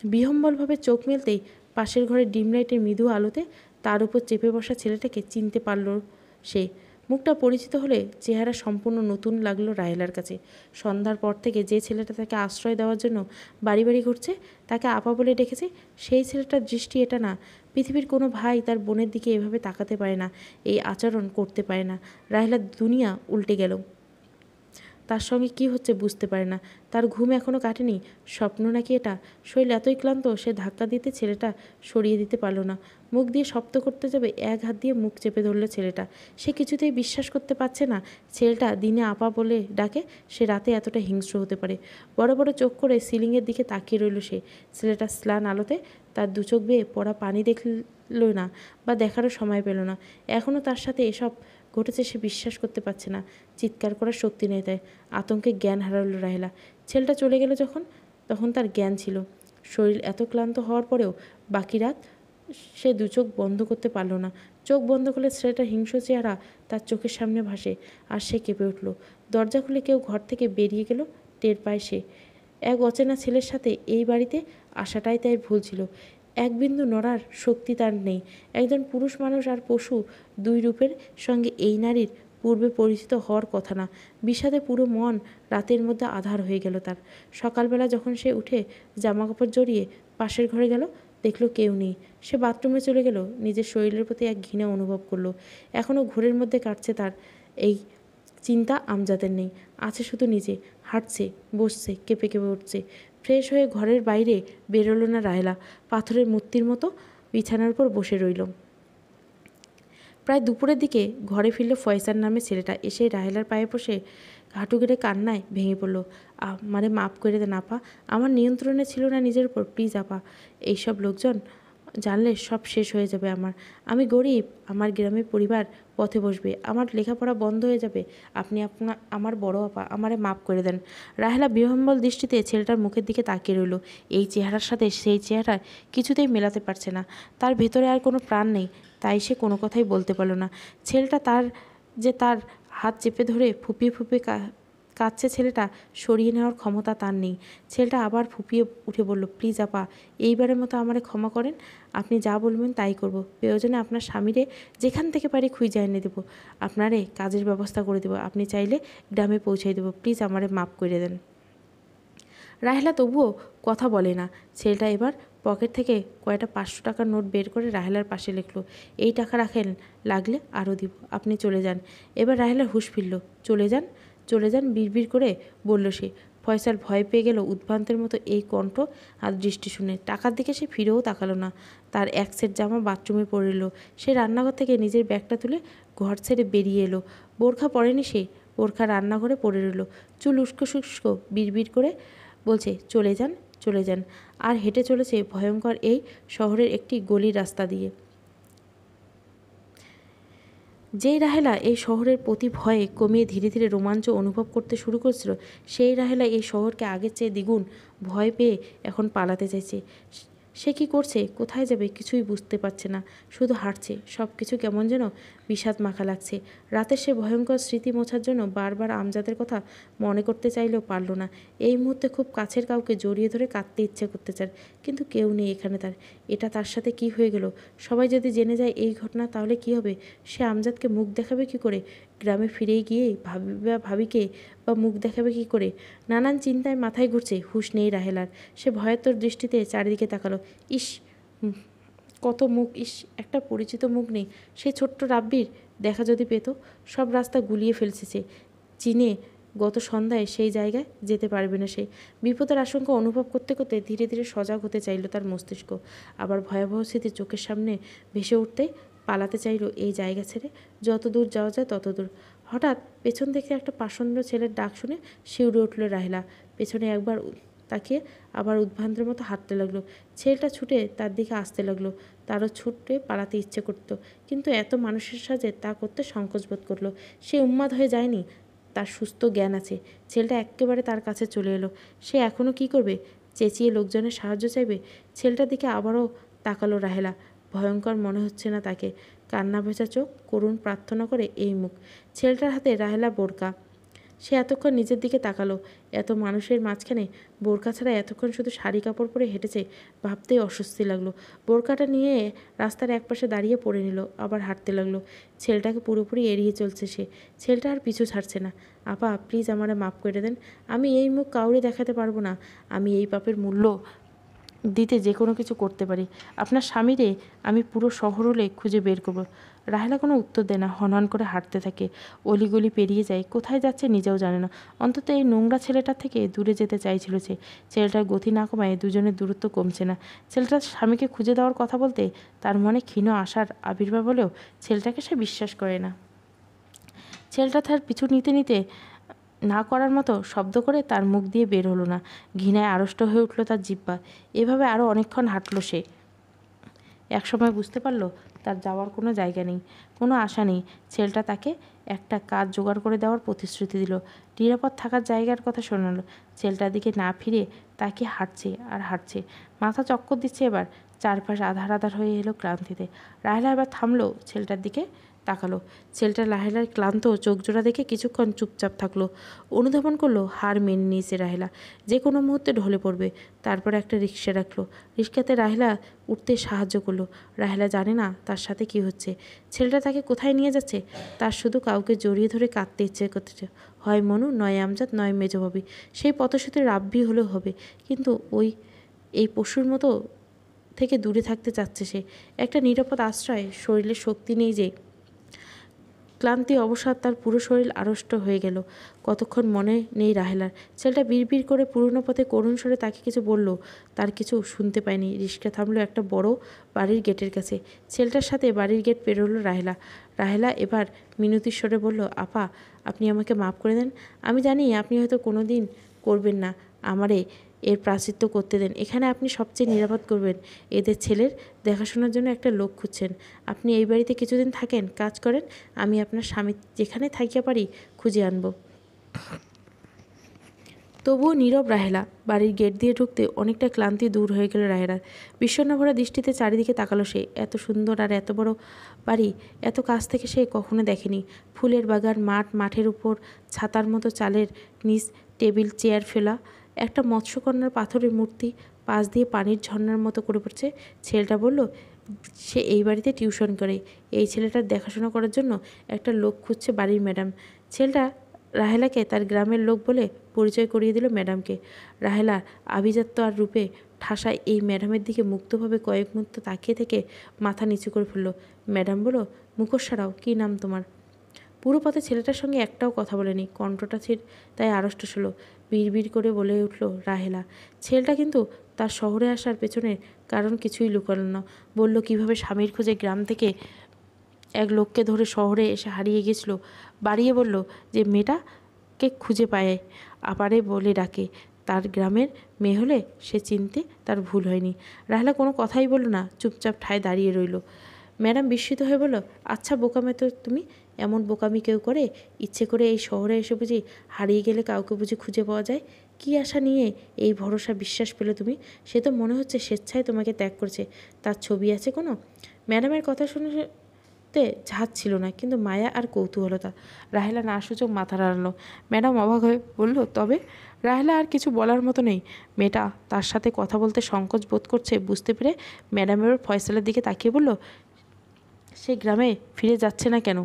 বিহম্বলভাবে চোখ মেলতেই পাশের ঘরের ডিম লাইটের মৃদু আলোতে তার উপর চেপে বসা ছেলেটাকে চিনতে পারল সে। মুখটা পরিচিত হলে চেহারা সম্পূর্ণ নতুন লাগলো রাহেলার কাছে। সন্ধ্যার পর থেকে যে ছেলেটা তাকে আশ্রয় দেওয়ার জন্য বাড়ি বাড়ি ঘুরছে, তাকে আপা বলে ডেকেছে, সেই ছেলেটার দৃষ্টি এটা না। পৃথিবীর কোনো ভাই তার বোনের দিকে এভাবে তাকাতে পারে না, এই আচরণ করতে পারে না। রাহেলার দুনিয়া উল্টে গেল। তার সঙ্গে কি হচ্ছে বুঝতে পারে না। তার ঘুম এখনও কাটেনি। স্বপ্ন নাকি এটা? শরীর এতই ক্লান্ত সে ধাক্কা দিতে ছেলেটা সরিয়ে দিতে পারল না। মুখ দিয়ে শব্দ করতে যাবে, এক হাত দিয়ে মুখ চেপে ধরল ছেলেটা। সে কিছুতেই বিশ্বাস করতে পারছে না ছেলেটা দিনে আপা বলে ডাকে, সে রাতে এতটা হিংস্র হতে পারে। বড় বড় চোখ করে সিলিংয়ের দিকে তাকিয়ে রইল সে। ছেলেটা স্নান আলোতে তার 2 চোখ বেয়ে পড়া পানি দেখল না বা দেখারও সময় পেল না। এখনও তার সাথে এসব ঘটেছে সে বিশ্বাস করতে পারছে না। চিৎকার করার শক্তি নেই তাই। আতঙ্কে জ্ঞান হারালো রাহেলা। ছেলেটা চলে গেল তখন তার জ্ঞান ছিল। শরীর এত ক্লান্ত হওয়ার পরেও বাকি রাত সে 2 চোখ বন্ধ করতে পারল না। চোখ বন্ধ করলে ছেলেটার হিংস্র চেহারা তার চোখের সামনে ভাসে, আর সে কেঁপে উঠল। দরজা খুলে কেউ ঘর থেকে বেরিয়ে গেল টের পায় সে। এক অচেনা ছেলের সাথে এই বাড়িতে আসাটাই তাই ভুল ছিল। এক বিন্দু নড়ার শক্তি তার নেই। একজন পুরুষ মানুষ আর পশু 2 রূপের সঙ্গে এই নারীর পূর্বে পরিচিত হওয়ার কথা না। বিষাদে পুরো মন রাতের মধ্যে আঁধার হয়ে গেল তার। সকালবেলা যখন সে উঠে জামাকাপড় জড়িয়ে পাশের ঘরে গেল, দেখলো কেউ নেই। সে বাথরুমে চলে গেল। নিজের শরীরের প্রতি এক ঘৃণা অনুভব করলো। এখনও ঘোরের মধ্যে কাটছে তার। এই চিন্তা আমজাদের নেই, আছে শুধু নিজে। হাঁটছে, বসছে, কেঁপে কেঁপে উঠছে। ফ্রেশ হয়ে ঘরের বাইরে বেরোলো না রাহেলা। পাথরের মূর্তির মতো বিছানার উপর বসে রইল। প্রায় দুপুরের দিকে ঘরে ফিরল ফয়সাল নামে ছেলেটা। এসে রাহেলার পায়ে বসে হাঁটু গেড়ে কান্নায় ভেঙে পড়ল। আমারে মাফ করে দেন আপা, আমার নিয়ন্ত্রণে ছিল না নিজের উপর, প্লিজ আপা। এইসব লোকজন জানলে সব শেষ হয়ে যাবে আমার। আমি গরিব, আমার গ্রামের পরিবার পথে বসবে, আমার লেখাপড়া বন্ধ হয়ে যাবে। আপনি আমার বড় আপা, আমারে মাফ করে দেন। রাহেলা বিহ্বল দৃষ্টিতে ছেলেটার মুখের দিকে তাকিয়ে রইল। এই চেহারার সাথে সেই চেহারা কিছুতেই মেলাতে পারছে না। তার ভেতরে আর কোনো প্রাণ নেই, তাই সে কোনো কথাই বলতে পারল না। ছেলেটা তার হাত চেপে ধরে ফুপিয়ে ফুপিয়ে কাঁদছে, ছেলেটা সরিয়ে নেওয়ার ক্ষমতা তার নেই। ছেলেটা আবার ফুপিয়ে উঠে বলল, প্লিজ আপা, এইবারের মতো আমারে ক্ষমা করেন। আপনি যা বলবেন তাই করব। প্রয়োজনে আপনার স্বামীরে যেখান থেকে পারি খুঁজে এনে দেবো, আপনারে কাজের ব্যবস্থা করে দেবো, আপনি চাইলে গ্রামে পৌঁছাই দেবো। প্লিজ আমারে মাফ করে দেন। রাহেলা তবুও কথা বলে না। ছেলেটা এবার পকেট থেকে কয়টা 500 টাকার নোট বের করে রাহেলার পাশে লিখল, এই টাকা রাখেন, লাগলে আরও দিব, আপনি চলে যান। এবার রাহেলার হুঁশ ফিরল। চলে যান, চলে যান বিড়বিড় করে বলল সে। ফয়সাল ভয় পেয়ে গেল উদ্ভ্রান্তের মতো এই কণ্ঠ আর দৃষ্টি শুনে। টাকার দিকে সে ফিরেও তাকালো না। তার এক সেট জামা বাথরুমে পড়ে এলো। সে রান্নাঘর থেকে নিজের ব্যাগটা তুলে ঘর ছেড়ে বেরিয়ে এলো। বোরখা পরেনি সে, বোরখা রান্নাঘরে পড়ে রইল। চুল উস্কো শুষ্কো বিড়বিড় করে বলছে, চলে যান, চলে যান। আর হেঁটে চলেছে ভয়ঙ্কর এই শহরের একটি গলির রাস্তা দিয়ে। যেই রাহেলা এই শহরের প্রতি ভয়ে কমিয়ে ধীরে ধীরে রোমাঞ্চ অনুভব করতে শুরু করেছিল, সেই রাহেলা এই শহরকে আগের চেয়ে দ্বিগুণ ভয় পেয়ে এখন পালাতে চাইছে। সে কি করছে, কোথায় যাবে কিছুই বুঝতে পারছে না, শুধু হাঁটছে। সব কিছু কেমন যেন বিষাদ মাখা লাগছে। রাতে সে ভয়ঙ্কর স্মৃতি মোছার জন্য বারবার আমজাদের কথা মনে করতে চাইলেও পারল না। এই মুহূর্তে খুব কাছের কাউকে জড়িয়ে ধরে কাঁদতে ইচ্ছে করতে চায়, কিন্তু কেউ নেই এখানে তার। এটা তার সাথে কি হয়ে গেল? সবাই যদি জেনে যায় এই ঘটনা, তাহলে কি হবে? সে আমজাদকে মুখ দেখাবে কি করে? গ্রামে ফিরে গিয়ে ভাবিকে বা মুখ দেখাবে কি করে? নানান চিন্তায় মাথায় ঘুরছে, হুঁশ নেই রাহেলার। সে ভয়াত্মক দৃষ্টিতে চারিদিকে তাকালো। ইস, কত মুখ! ইস, একটা পরিচিত মুখ নেই। সেই ছোট্ট রাব্বির দেখা যদি পেত। সব রাস্তা গুলিয়ে ফেলছে সে, চিনে গত সন্ধ্যায় সেই জায়গায় যেতে পারবে না সে। বিপদের আশঙ্কা অনুভব করতে করতে ধীরে ধীরে সজাগ হতে চাইল তার মস্তিষ্ক। আবার ভয়াবহ স্মৃতি চোখের সামনে ভেসে উঠতেই পালাতে চাইল এই জায়গা ছেড়ে, যত দূর যাওয়া যায় তত দূর। হঠাৎ পেছন থেকে একটা পাষণ্ড ছেলের ডাক শুনে শিউরে উঠল রাহেলা। পেছনে একবার তাকিয়ে আবার উদ্ভ্রান্তের মতো হাঁটতে লাগলো। ছেলেটা ছুটে তার দিকে আসতে লাগলো। তারও ছুটে পালাতে ইচ্ছে করত, কিন্তু এত মানুষের সাজে তা করতে সংকোচ বোধ করলো। সে উন্মাদ হয়ে যায়নি, তার সুস্থ জ্ঞান আছে। ছেলেটা একেবারে তার কাছে চলে এলো। সে এখনও কি করবে? চেঁচিয়ে লোকজনের সাহায্য চাইবে? ছেলেটার দিকে আবারও তাকালো রাহেলা। ভয়ঙ্কর মনে হচ্ছে না তাকে? কান্না ভেজা চোখ, করুণ প্রার্থনা করে এই মুখ। ছেলেটার হাতে রাহেলা বোরকা। সে এতক্ষণ নিজের দিকে তাকালো। এত মানুষের মাঝখানে বোরকা ছাড়া এতক্ষণ শুধু শাড়ি কাপড় পরে হেঁটেছে, ভাবতেই অস্বস্তি লাগলো। বোরকাটা নিয়ে রাস্তার একপাশে দাঁড়িয়ে পড়ে নিল, আবার হাঁটতে লাগলো। ছেলেটাকে পুরোপুরি এড়িয়ে চলছে সে। ছেলেটা আর পিছু ছাড়ছে না। আপা, প্লিজ আমারে মাফ করে দেন। আমি এই মুখ কাউরে দেখাতে পারবো না। আমি এই পাপের মূল্য দিতে যে কোনো কিছু করতে পারি। আপনার স্বামীরে আমি পুরো শহর হলে খুঁজে বের করব। রাহেলা কোনো উত্তর দেয় না, হনহন করে হাঁটতে থাকে। অলিগলি পেরিয়ে যায়, কোথায় যাচ্ছে নিজেও জানে না। অন্তত এই নোংরা ছেলেটার থেকে দূরে যেতে চাইছিল সে। ছেলেটার গতি না কমায় দুজনের দূরত্ব কমছে না। ছেলেটার স্বামীকে খুঁজে দেওয়ার কথা বলতে তার মনে ক্ষীণ আশার আবির্ভাব হলেও ছেলেটাকে সে বিশ্বাস করে না। ছেলেটা তার পিছু নিতে নিতে না করার মতো শব্দ করে তার মুখ দিয়ে বের হলো না। ঘৃণায় আড়ষ্ট হয়ে উঠল তার জিহ্বা। এভাবে আরও অনেকক্ষণ হাঁটল সে। একসময় বুঝতে পারল তার যাওয়ার কোনো জায়গা নেই, কোনো আশা নেই। ছেলেটা তাকে একটা কাজ জোগাড় করে দেওয়ার প্রতিশ্রুতি দিল, নিরাপদ থাকার জায়গার কথা শোনালো। ছেলেটার দিকে না ফিরে তাকে হাঁটছে আর হাঁটছে। মাথা চক্কর দিচ্ছে এবার। চারপাশ আধার আধার হয়ে এলো ক্লান্তিতে। রাহেলা এবার থামলো, ছেলেটার দিকে তাকালো। ছেলেটা রাহেলার ক্লান্ত চোখজোড়া দেখে কিছুক্ষণ চুপচাপ থাকলো। অনুধাবন করলো হার মেনে নিয়েছে রাহেলা, যে কোনো মুহূর্তে ঢলে পড়বে। তারপর একটা রিক্সা রাখলো। রিক্সাতে রাহেলা উঠতে সাহায্য করলো। রাহেলা জানে না তার সাথে কি হচ্ছে। ছেলেটা তাকে কোথায় নিয়ে যাচ্ছে তার শুধু কাউকে জড়িয়ে ধরে কাঁদতে ইচ্ছে করতেছে। হয় মনু, নয় আমজাদ, নয় মেজভাবি। সেই পথশ্রুতি রাব্বি হলেও হবে, কিন্তু এই পশুর মতো থেকে দূরে থাকতে চাচ্ছে সে। একটা নিরাপদ আশ্রয়। শরীরে শক্তি নেই যে, ক্লান্তি অবসাদ, তার পুরো শরীর আড়ষ্ট হয়ে গেল। কতক্ষণ মনে নেই রাহেলার। ছেলেটা বিড়বিড় করে পুরনো পথে করুণ স্বরে তাকে কিছু বলল, তার কিছু শুনতে পায়নি। রিক্সা থামলো একটা বড় বাড়ির গেটের কাছে। ছেলেটার সাথে বাড়ির গেট পেরোলো রাহেলা। রাহেলা এবার মিনতির স্বরে বলল, আপা, আপনি আমাকে মাফ করে দেন। আমি জানি আপনি হয়তো কোনো দিন করবেন না আমারে এর প্রায়শ্চিত্ত করতে দেন। এখানে আপনি সবচেয়ে নিরাপদ করবেন। এদের ছেলের দেখাশোনার জন্য একটা লোক খুঁজছেন। আপনি এই বাড়িতে কিছুদিন থাকেন, কাজ করেন, আমি আপনার স্বামী যেখানে থাকিয়া পারি খুঁজে আনব। তবুও নীরব রাহেলা। বাড়ির গেট দিয়ে ঢুকতে অনেকটা ক্লান্তি দূর হয়ে গেল রাহেলার। বিষণ্ণভরা দৃষ্টিতে চারিদিকে তাকালো সে। এত সুন্দর আর এত বড় বাড়ি এত কাছ থেকে সে কখনো দেখেনি। ফুলের বাগান, মাঠ, মাঠের উপর ছাতার মতো চালের নিচ টেবিল চেয়ার ফেলা, একটা মৎস্যকন্যার পাথরের মূর্তি পাশ দিয়ে পানির ঝর্ণার মতো করে পড়ছে। ছেলেটা বলল সে এই বাড়িতে টিউশন করে। এই ছেলেটার দেখাশোনা করার জন্য একটা লোক খুঁজছে বাড়ির ম্যাডাম। ছেলেটা রাহেলাকে তার গ্রামের লোক বলে পরিচয় করিয়ে দিল ম্যাডামকে। রাহেলার আভিজাত্য আর রূপে ঠাসায় এই ম্যাডামের দিকে মুগ্ধভাবে কয়েক মুহূর্ত তাকিয়ে থেকে মাথা নিচু করে ফেলল। ম্যাডাম বলল, মুখোশ সারাও, কী নাম তোমার? পুরো পথে ছেলেটার সঙ্গে একটাও কথা বলেনি। কণ্ঠটা তাই আড়ষ্ট ছিল। বিড়বিড় করে বলে উঠল রাহেলা। ছেলেটা কিন্তু তার শহরে আসার পেছনের কারণ কিছুই লুকালো না। বলল কিভাবে স্বামীর খোঁজে গ্রাম থেকে এক লোককে ধরে শহরে এসে হারিয়ে গেছিল। বাড়িয়ে বলল যে মেয়েটাকে খুঁজে পায়, আপারে বলে ডাকে। তার গ্রামের মেয়ে হলে সে চিনতে তার ভুল হয়নি। রাহেলা কোনো কথাই বলল না, চুপচাপ ঠায় দাঁড়িয়ে রইল। ম্যাডাম বিস্মিত হয়ে বলল, আচ্ছা বোকামে তো তুমি, এমন বোকামি কেউ করে? ইচ্ছে করে এই শহরে এসে বুঝি হারিয়ে গেলে কাউকে বুঝি খুঁজে পাওয়া যায়? কী আশা নিয়ে এই ভরসা বিশ্বাস পেলে তুমি? সে তো মনে হচ্ছে স্বেচ্ছায় তোমাকে ত্যাগ করছে। তার ছবি আছে কোনো? ম্যাডামের কথা শুনে ঝাঁজ ছিল না, কিন্তু মায়া আর কৌতূহলতা। রাহেলা না সূচক মাথা নাড়ালো। ম্যাডাম অবাক হয়ে বলল, তবে? রাহেলা আর কিছু বলার মতো নেই। মেয়েটা তার সাথে কথা বলতে সংকোচ বোধ করছে বুঝতে পেরে ম্যাডামের ফয়সালের দিকে তাকিয়ে বলল, সে গ্রামে ফিরে যাচ্ছে না কেন?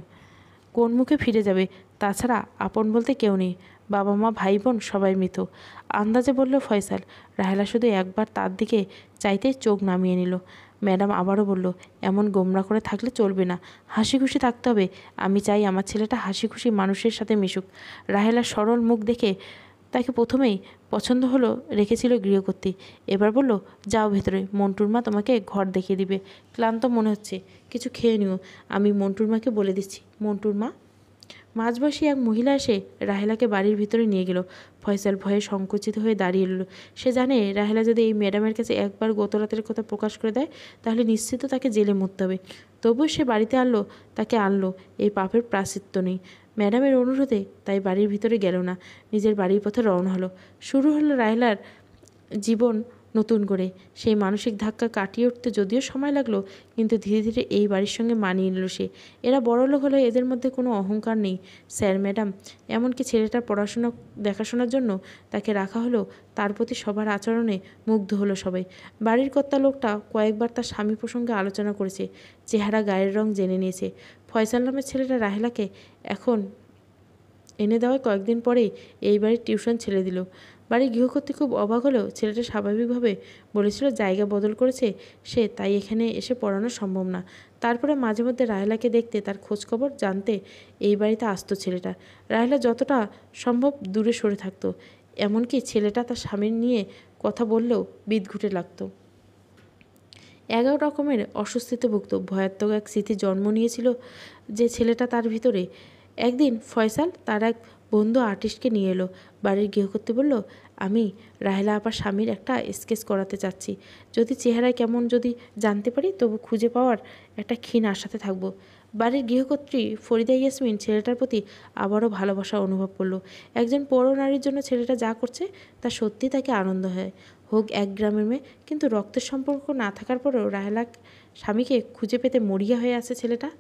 কোন মুখে ফিরে যাবে? তাছাড়া আপন বলতে কেউ নেই। বাবা মা ভাই বোন সবাই মৃত, আন্দাজে বলল ফয়সাল। রাহেলা শুধু একবার তার দিকে চাইতেই চোখ নামিয়ে নিল। ম্যাডাম আবারও বলল, এমন গোমরা করে থাকলে চলবে না, হাসি খুশি থাকতে হবে। আমি চাই আমার ছেলেটা হাসি খুশি মানুষের সাথে মিশুক। রাহেলার সরল মুখ দেখে তাকে প্রথমেই পছন্দ হলো রেখেছিল গৃহকর্ত্রী। এবার বলল, যাও ভেতরে, মন্টুর মা তোমাকে ঘর দেখিয়ে দিবে। ক্লান্ত মনে হচ্ছে, কিছু খেয়ে নিও। আমি মন্টুর মাকে বলে দিচ্ছি। মন্টুর মা? মাঝবয়সী এক মহিলা এসে রাহেলাকে বাড়ির ভিতরে নিয়ে গেল। ফয়সাল ভয়ে সংকুচিত হয়ে দাঁড়িয়ে এলো। সে জানে রাহেলা যদি এই ম্যাডামের কাছে একবার গতরাতের কথা প্রকাশ করে দেয় তাহলে নিশ্চিত তাকে জেলে মরতে হবে। তবুও সে বাড়িতে তাকে আনলো। এই পাপের প্রায়শ্চিত্ত নেই। ম্যাডামের অনুরোধে তাই বাড়ির ভিতরে গেল না, নিজের বাড়ির পথে রওনা হলো। শুরু হলো রাহেলার জীবন নতুন করে। সেই মানসিক ধাক্কা কাটিয়ে উঠতে যদিও সময় লাগলো, কিন্তু ধীরে ধীরে এই বাড়ির সঙ্গে মানিয়ে নিল সে। এরা বড়লোক হলে এদের মধ্যে কোনো অহংকার নেই। স্যার ম্যাডাম, এমনকি ছেলেটার পড়াশোনা দেখাশোনার জন্য তাকে রাখা হলো, তার প্রতি সবার আচরণে মুগ্ধ হলো সবাই। বাড়ির কর্তা লোকটা কয়েকবার তার স্বামী প্রসঙ্গে আলোচনা করেছে, চেহারা গায়ের রং জেনে নিয়েছে। ফয়সাল নামের ছেলেটা রাহেলাকে এখন এনে দেওয়ায় কয়েকদিন পরেই এই বাড়ির টিউশন ছেড়ে দিল। বাড়ির গৃহকর্ত্রী খুব অবাক হলেও ছেলেটা স্বাভাবিকভাবে বলেছিল জায়গা বদল করেছে সে, তাই এখানে এসে পড়ানো সম্ভব না। তারপরে মাঝে মধ্যে রাহেলাকে দেখতে, তার খোঁজখবর জানতে এই বাড়িতে আসতো ছেলেটা। রাহেলা যতটা সম্ভব দূরে সরে থাকতো, এমনকি ছেলেটা তার স্বামীর নিয়ে কথা বললেও বিদঘুটে লাগতো। 11 রকমের অস্বস্তিতে ভুগত। ভয়াত্মক এক স্মৃতি জন্ম নিয়েছিল যে ছেলেটা তার ভিতরে। একদিন ফয়সাল তার এক বন্ধু আর্টিস্টকে নিয়ে এলো। বাড়ির গৃহকর্ত্রী বলল, আমি রাহেলা আপার স্বামীর একটা স্কেচ করাতে চাচ্ছি। যদি চেহারায় কেমন যদি জানতে পারি তবু খুঁজে পাওয়ার একটা ক্ষীণ আশাতে থাকবো। বাড়ির গৃহকর্ত্রী ফরিদা ইয়াসমিন ছেলেটার প্রতি আবারও ভালোবাসা অনুভব করলো। একজন পৌর নারীর জন্য ছেলেটা যা করছে তা সত্যি তাকে আনন্দ হয়। হোক এক গ্রামের মেয়ে, কিন্তু রক্তের সম্পর্ক না থাকার পরেও রাহেলা স্বামীকে খুঁজে পেতে মরিয়া হয়ে আছে ছেলেটা।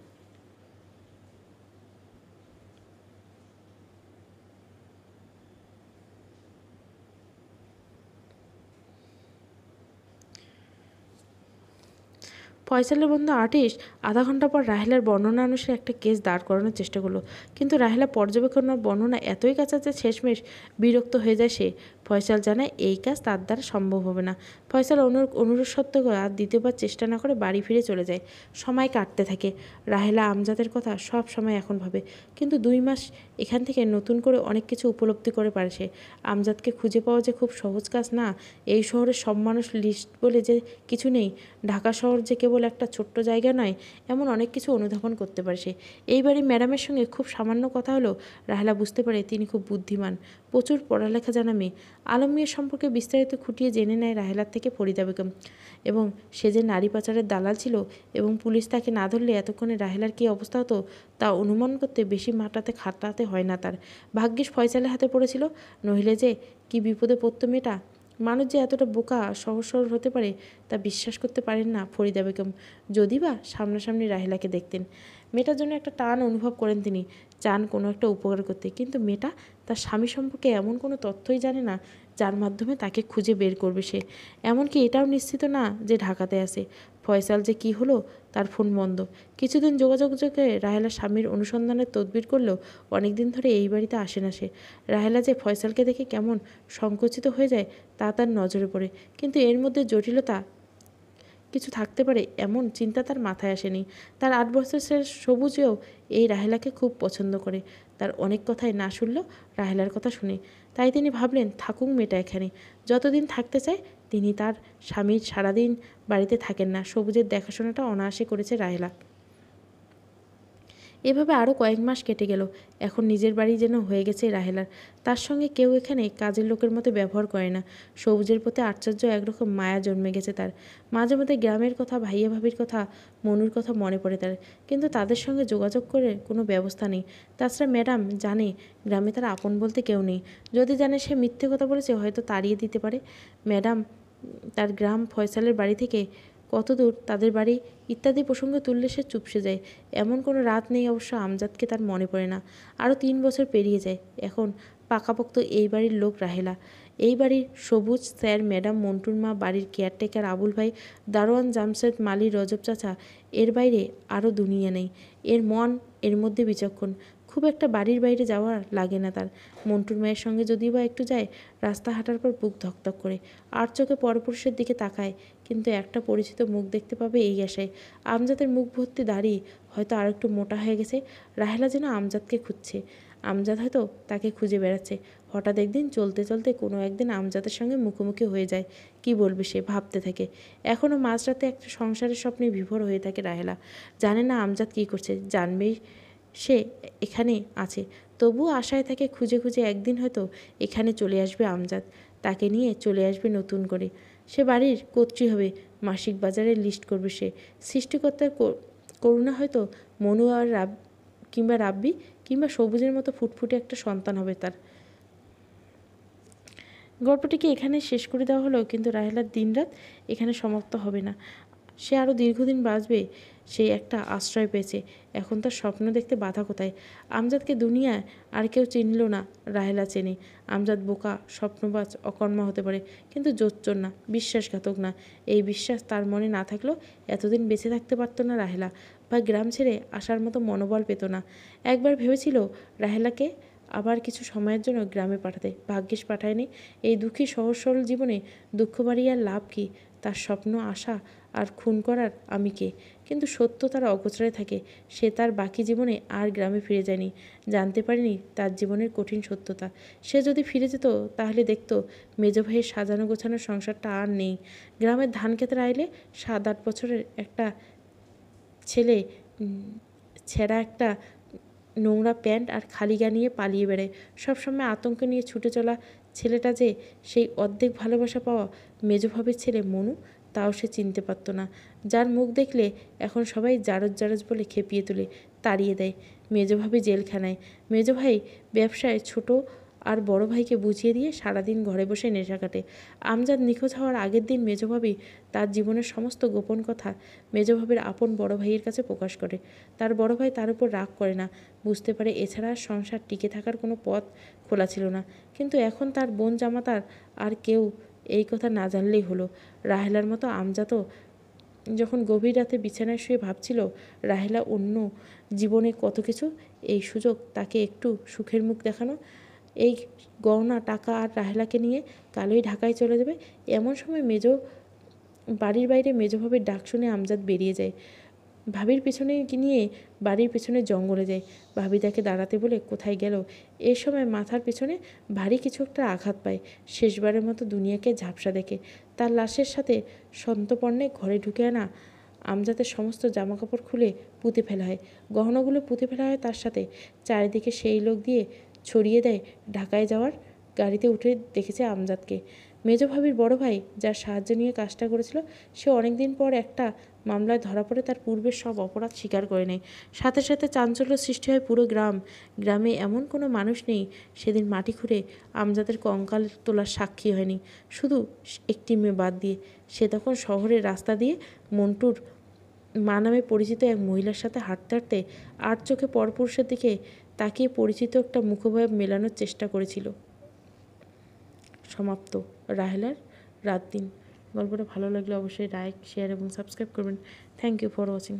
ফয়সালের বন্ধু আর্টিস্ট আধা ঘন্টা পর রাহেলার বর্ণনা অনুসারে একটা কেস দাঁড় করানোর চেষ্টা করলো, কিন্তু রাহেলা পর্যবেক্ষণের বর্ণনা এতই কাঁচা যে শেষমেশ বিরক্ত হয়ে যায় সে। ফয়সাল জানায় এই কাজ তার দ্বারা সম্ভব হবে না। ফয়সাল অনুরোধ সত্ত্বেও আর দ্বিতীয়বার চেষ্টা না করে বাড়ি ফিরে চলে যায়। সময় কাটতে থাকে। রাহেলা আমজাদের কথা সব সময় এখন ভাবে, কিন্তু 2 মাস এখান থেকে নতুন করে অনেক কিছু উপলব্ধি করে পারে সে। আমজাদকে খুঁজে পাওয়া যে খুব সহজ কাজ না। এই শহরের সব মানুষ লিস্ট বলে যে কিছু নেই। ঢাকা শহর যে কেবল কেবল একটা ছোট্ট জায়গা নয়, এমন অনেক কিছু অনুধাবন করতে পারে সে। এই বাড়ির ম্যাডামের সঙ্গে খুব সামান্য কথা হলো রাহেলা বুঝতে পারে তিনি খুব বুদ্ধিমান, প্রচুর পড়ালেখা জানা মেয়ে। আলম মিয়ার সম্পর্কে বিস্তারিত খুঁটিয়ে জেনে নেয় রাহেলার থেকে ফরিদা বেগম, এবং সে যে নারী পাচারের দালাল ছিল এবং পুলিশ তাকে না ধরলে এতক্ষণে রাহেলার কী অবস্থা হতো তা অনুমান করতে বেশি মাটাতে খাটাতে হয় না তার। ভাগ্যিস ফয়সালের হাতে পড়েছিল, নইলে যে কি বিপদে পড়তো মেয়েটা। মানুষ যে এতটা বোকা সহজ সরল হতে পারে তা বিশ্বাস করতে পারেন না ফরিদা বেগম, যদি বা সামনাসামনি রাহেলাকে দেখতেন। মেয়েটার জন্য একটা টান অনুভব করেন তিনি, চান কোনো একটা উপকার করতে, কিন্তু মেয়েটা তার স্বামী সম্পর্কে এমন কোনো তথ্যই জানে না যার মাধ্যমে তাকে খুঁজে বের করবে সে। এমনকি এটাও নিশ্চিত না যে ঢাকাতে আছে। ফয়সাল যে কি হলো, তার ফোন বন্ধ। কিছুদিন যোগাযোগে রাহেলা স্বামীর অনুসন্ধানের তদবির করলেও অনেক দিন ধরে এই বাড়িতে আসে না সে। রাহেলা যে ফয়সালকে দেখে কেমন সংকুচিত হয়ে যায় তা তার নজরে পড়ে, কিন্তু এর মধ্যে জটিলতা কিছু থাকতে পারে এমন চিন্তা তার মাথায় আসেনি। তার 8 বছরের সবুজেও এই রাহেলাকে খুব পছন্দ করে, তার অনেক কথাই না শুনলেও রাহেলার কথা শুনে। তাই তিনি ভাবলেন থাকুক মেয়েটা এখানে, যতদিন থাকতে চায়। তিনি তার স্বামীর সারাদিন বাড়িতে থাকেন না, সবুজের দেখাশোনাটা অনায়াসে করেছে রাহেলা। এভাবে আরও কয়েক মাস কেটে গেল। এখন নিজের বাড়ি যেন হয়ে গেছে রাহেলার। তার সঙ্গে কেউ এখানে কাজের লোকের মতো ব্যবহার করে না। সবুজের প্রতি আশ্চর্য একরকম মায়া জন্মে গেছে তার। মাঝে মধ্যে গ্রামের কথা, ভাইয়া ভাবির কথা, মনুর কথা মনে পড়ে তার, কিন্তু তাদের সঙ্গে যোগাযোগ করে কোনো ব্যবস্থা নেই। তাছাড়া ম্যাডাম জানে গ্রামে তার আপন বলতে কেউ নেই। যদি জানে সে মিথ্যে কথা বলেছে, হয়তো তাড়িয়ে দিতে পারে। ম্যাডাম তার গ্রাম, ফয়সালের বাড়ি থেকে কত দূর, তাদের বাড়ি ইত্যাদি প্রসঙ্গ তুললে সে চুপসে যায়। এমন কোনো রাত নেই অবশ্য আমজাদকে তার মনে পড়ে না। আরও 3 বছর পেরিয়ে যায়। এখন পাকাপোক্ত এই বাড়ির লোক রাহেলা। এই বাড়ির সবুজ, স্যার, ম্যাডাম, মন্টুর মা, বাড়ির কেয়ারটেকার আবুল ভাই, দারোয়ান জামশেদ, মালি, রজব চাচা, এর বাইরে আরও দুনিয়া নেই। এর মন এর মধ্যে বিচক্ষণ, খুব একটা বাড়ির বাইরে যাওয়া লাগে না তার। মন্টুর মায়ের সঙ্গে যদিও বা একটু যায়, রাস্তা হাঁটার পর বুক ধকধক করে, আর চোখে পরপুরুষের দিকে তাকায়, কিন্তু একটা পরিচিত মুখ দেখতে পাবে এই আশায়। আমজাদের মুখ ভর্তি দাড়ি, হয়তো আর একটু মোটা হয়ে গেছে। রাহেলা যেন আমজাদকে খুঁজছে, আমজাদ হয়তো তাকে খুঁজে বেড়াচ্ছে। হঠাৎ একদিন চলতে চলতে কোনো একদিন আমজাদের সঙ্গে মুখোমুখি হয়ে যায়। কি বলবে সে ভাবতে থাকে। এখনও মাঝরাতে একটা সংসারের স্বপ্নে বিভোর হয়ে থাকে রাহেলা। জানে না আমজাদ কী করছে, জানবেই সে এখানে আছে। তবুও আশায় থাকে খুঁজে খুঁজে একদিন হয়তো এখানে চলে আসবে আমজাদ, তাকে নিয়ে চলে আসবে নতুন করে। সে বাড়ির কর্ত্রী হবে, মাসিক বাজারে লিস্ট করবে সে। সৃষ্টিকর্তার করুণা হয়তো মনু আর কিংবা রাব্বি কিংবা সবুজের মতো ফুটফুটে একটা সন্তান হবে তার। গল্পটিকে এখানে শেষ করে দেওয়া হলো, কিন্তু রাহেলার দিনরাত এখানে সমাপ্ত হবে না। সে আরও দীর্ঘদিন বাঁচবে, সে একটা আশ্রয় পেয়েছে। এখন তার স্বপ্ন দেখতে বাধা কোথায়? আমজাদকে দুনিয়ায় আর কেউ চিনল না, রাহেলা চেনে। আমজাদ বোকা, স্বপ্নবাজ, অকর্মা হতে পারে, কিন্তু জোচ্চোর না, বিশ্বাসঘাতক না। এই বিশ্বাস তার মনে না থাকলেও এতদিন বেঁচে থাকতে পারত না রাহেলা, বা গ্রাম ছেড়ে আসার মতো মনোবল পেত না। একবার ভেবেছিল রাহেলাকে আবার কিছু সময়ের জন্য গ্রামে পাঠাতে, ভাগ্যিস পাঠায়নি। এই দুঃখী সহজ সরল জীবনে দুঃখ বাড়িয়ে আর লাভ কী? তার স্বপ্ন, আশা আর খুন করার আমি কে? কিন্তু সত্য তার অগোচরে থাকে। সে তার বাকি জীবনে আর গ্রামে ফিরে যায়নি, জানতে পারেনি তার জীবনের কঠিন সত্যতা। সে যদি ফিরে যেত তাহলে দেখত মেজো ভাইয়ের সাজানো গোছানো সংসারটা আর নেই। গ্রামের ধান ক্ষেতের আইলে 7-8 বছরের একটা ছেলে ছেঁড়া একটা নোংরা প্যান্ট আর খালি গা নিয়ে পালিয়ে বেড়ায়। সবসময় আতঙ্ক নিয়ে ছুটে চলা ছেলেটা যে সেই অর্ধেক ভালোবাসা পাওয়া মেজোভাবের ছেলে মনু, তাও সে চিনতে পারত না। যার মুখ দেখলে এখন সবাই জারজ জারজ বলে খেপিয়ে তুলে, তাড়িয়ে দেয়। মেজোভাবি জেলখানায়, মেজোভাই ব্যবসায় ছোট আর বড় ভাইকে বুঝিয়ে দিয়ে সারাদিন ঘরে বসে নেশা কাটে। আমজাদ নিখোঁজ হওয়ার আগের দিন মেজোভাবি তার জীবনের সমস্ত গোপন কথা মেজোভাবির আপন বড় ভাইয়ের কাছে প্রকাশ করে। তার বড় ভাই তার উপর রাগ করে না, বুঝতে পারে এছাড়া সংসার টিকে থাকার কোনো পথ খোলা ছিল না। কিন্তু এখন তার বোন জামাতার আর কেউ এই কথা না জানলেই হলো। রাহেলার মতো আমজাদও যখন গভীর রাতে বিছানায় শুয়ে ভাবছিল রাহেলা অন্য জীবনে কত কিছু, এই সুযোগ তাকে একটু সুখের মুখ দেখানো। এই গহনা, টাকা আর রাহেলাকে নিয়ে কালই ঢাকায় চলে যাবে। এমন সময় বাড়ির বাইরে মেজোভাবির ডাক শুনে আমজাদ বেরিয়ে যায়। ভাবির পেছনে নিয়ে বাড়ির পেছনে জঙ্গলে যায়। ভাবি তাকে দাঁড়াতে বলে কোথায় গেল। এ সময় মাথার পেছনে ভারী কিছু একটা আঘাত পায়। শেষবারের মতো দুনিয়াকে ঝাপসা দেখে। তার লাশের সাথে সন্তপর্ণে ঘরে ঢুকে আনা আমজাদের সমস্ত জামাকাপড় খুলে পুঁতে ফেলা হয়, গহনাগুলো পুঁতে ফেলা হয়, তার সাথে চারিদিকে সেই লোক দিয়ে ছড়িয়ে দেয়। ঢাকায় যাওয়ার গাড়িতে উঠে দেখেছে আমজাদকে। মেজ ভাবির বড় ভাই, যার সাহায্য নিয়ে কাজটা করেছিল, সে অনেক দিন পর একটা মামলায় ধরা পড়ে তার পূর্বের সব অপরাধ স্বীকার করে নেয়। সাথে সাথে চাঞ্চল্য সৃষ্টি হয় পুরো গ্রামে এমন কোনো মানুষ নেই সেদিন মাটি খুঁড়ে আমজাদের কঙ্কাল তোলার সাক্ষী হয়নি, শুধু একটি মেয়ে বাদ দিয়ে। সে তখন শহরের রাস্তা দিয়ে মন্টুর মা নামে পরিচিত এক মহিলার সাথে হাঁটতে হাঁটতে আর চোখে পরপুরুষের দিকে তাকিয়ে পরিচিত একটা মুখভাব মেলানোর চেষ্টা করেছিল। সমাপ্ত। রাহেলার রাত দিন। গল্পটা ভালো লাগলে অবশ্যই লাইক, শেয়ার এবং সাবস্ক্রাইব করবেন। Thank you for watching.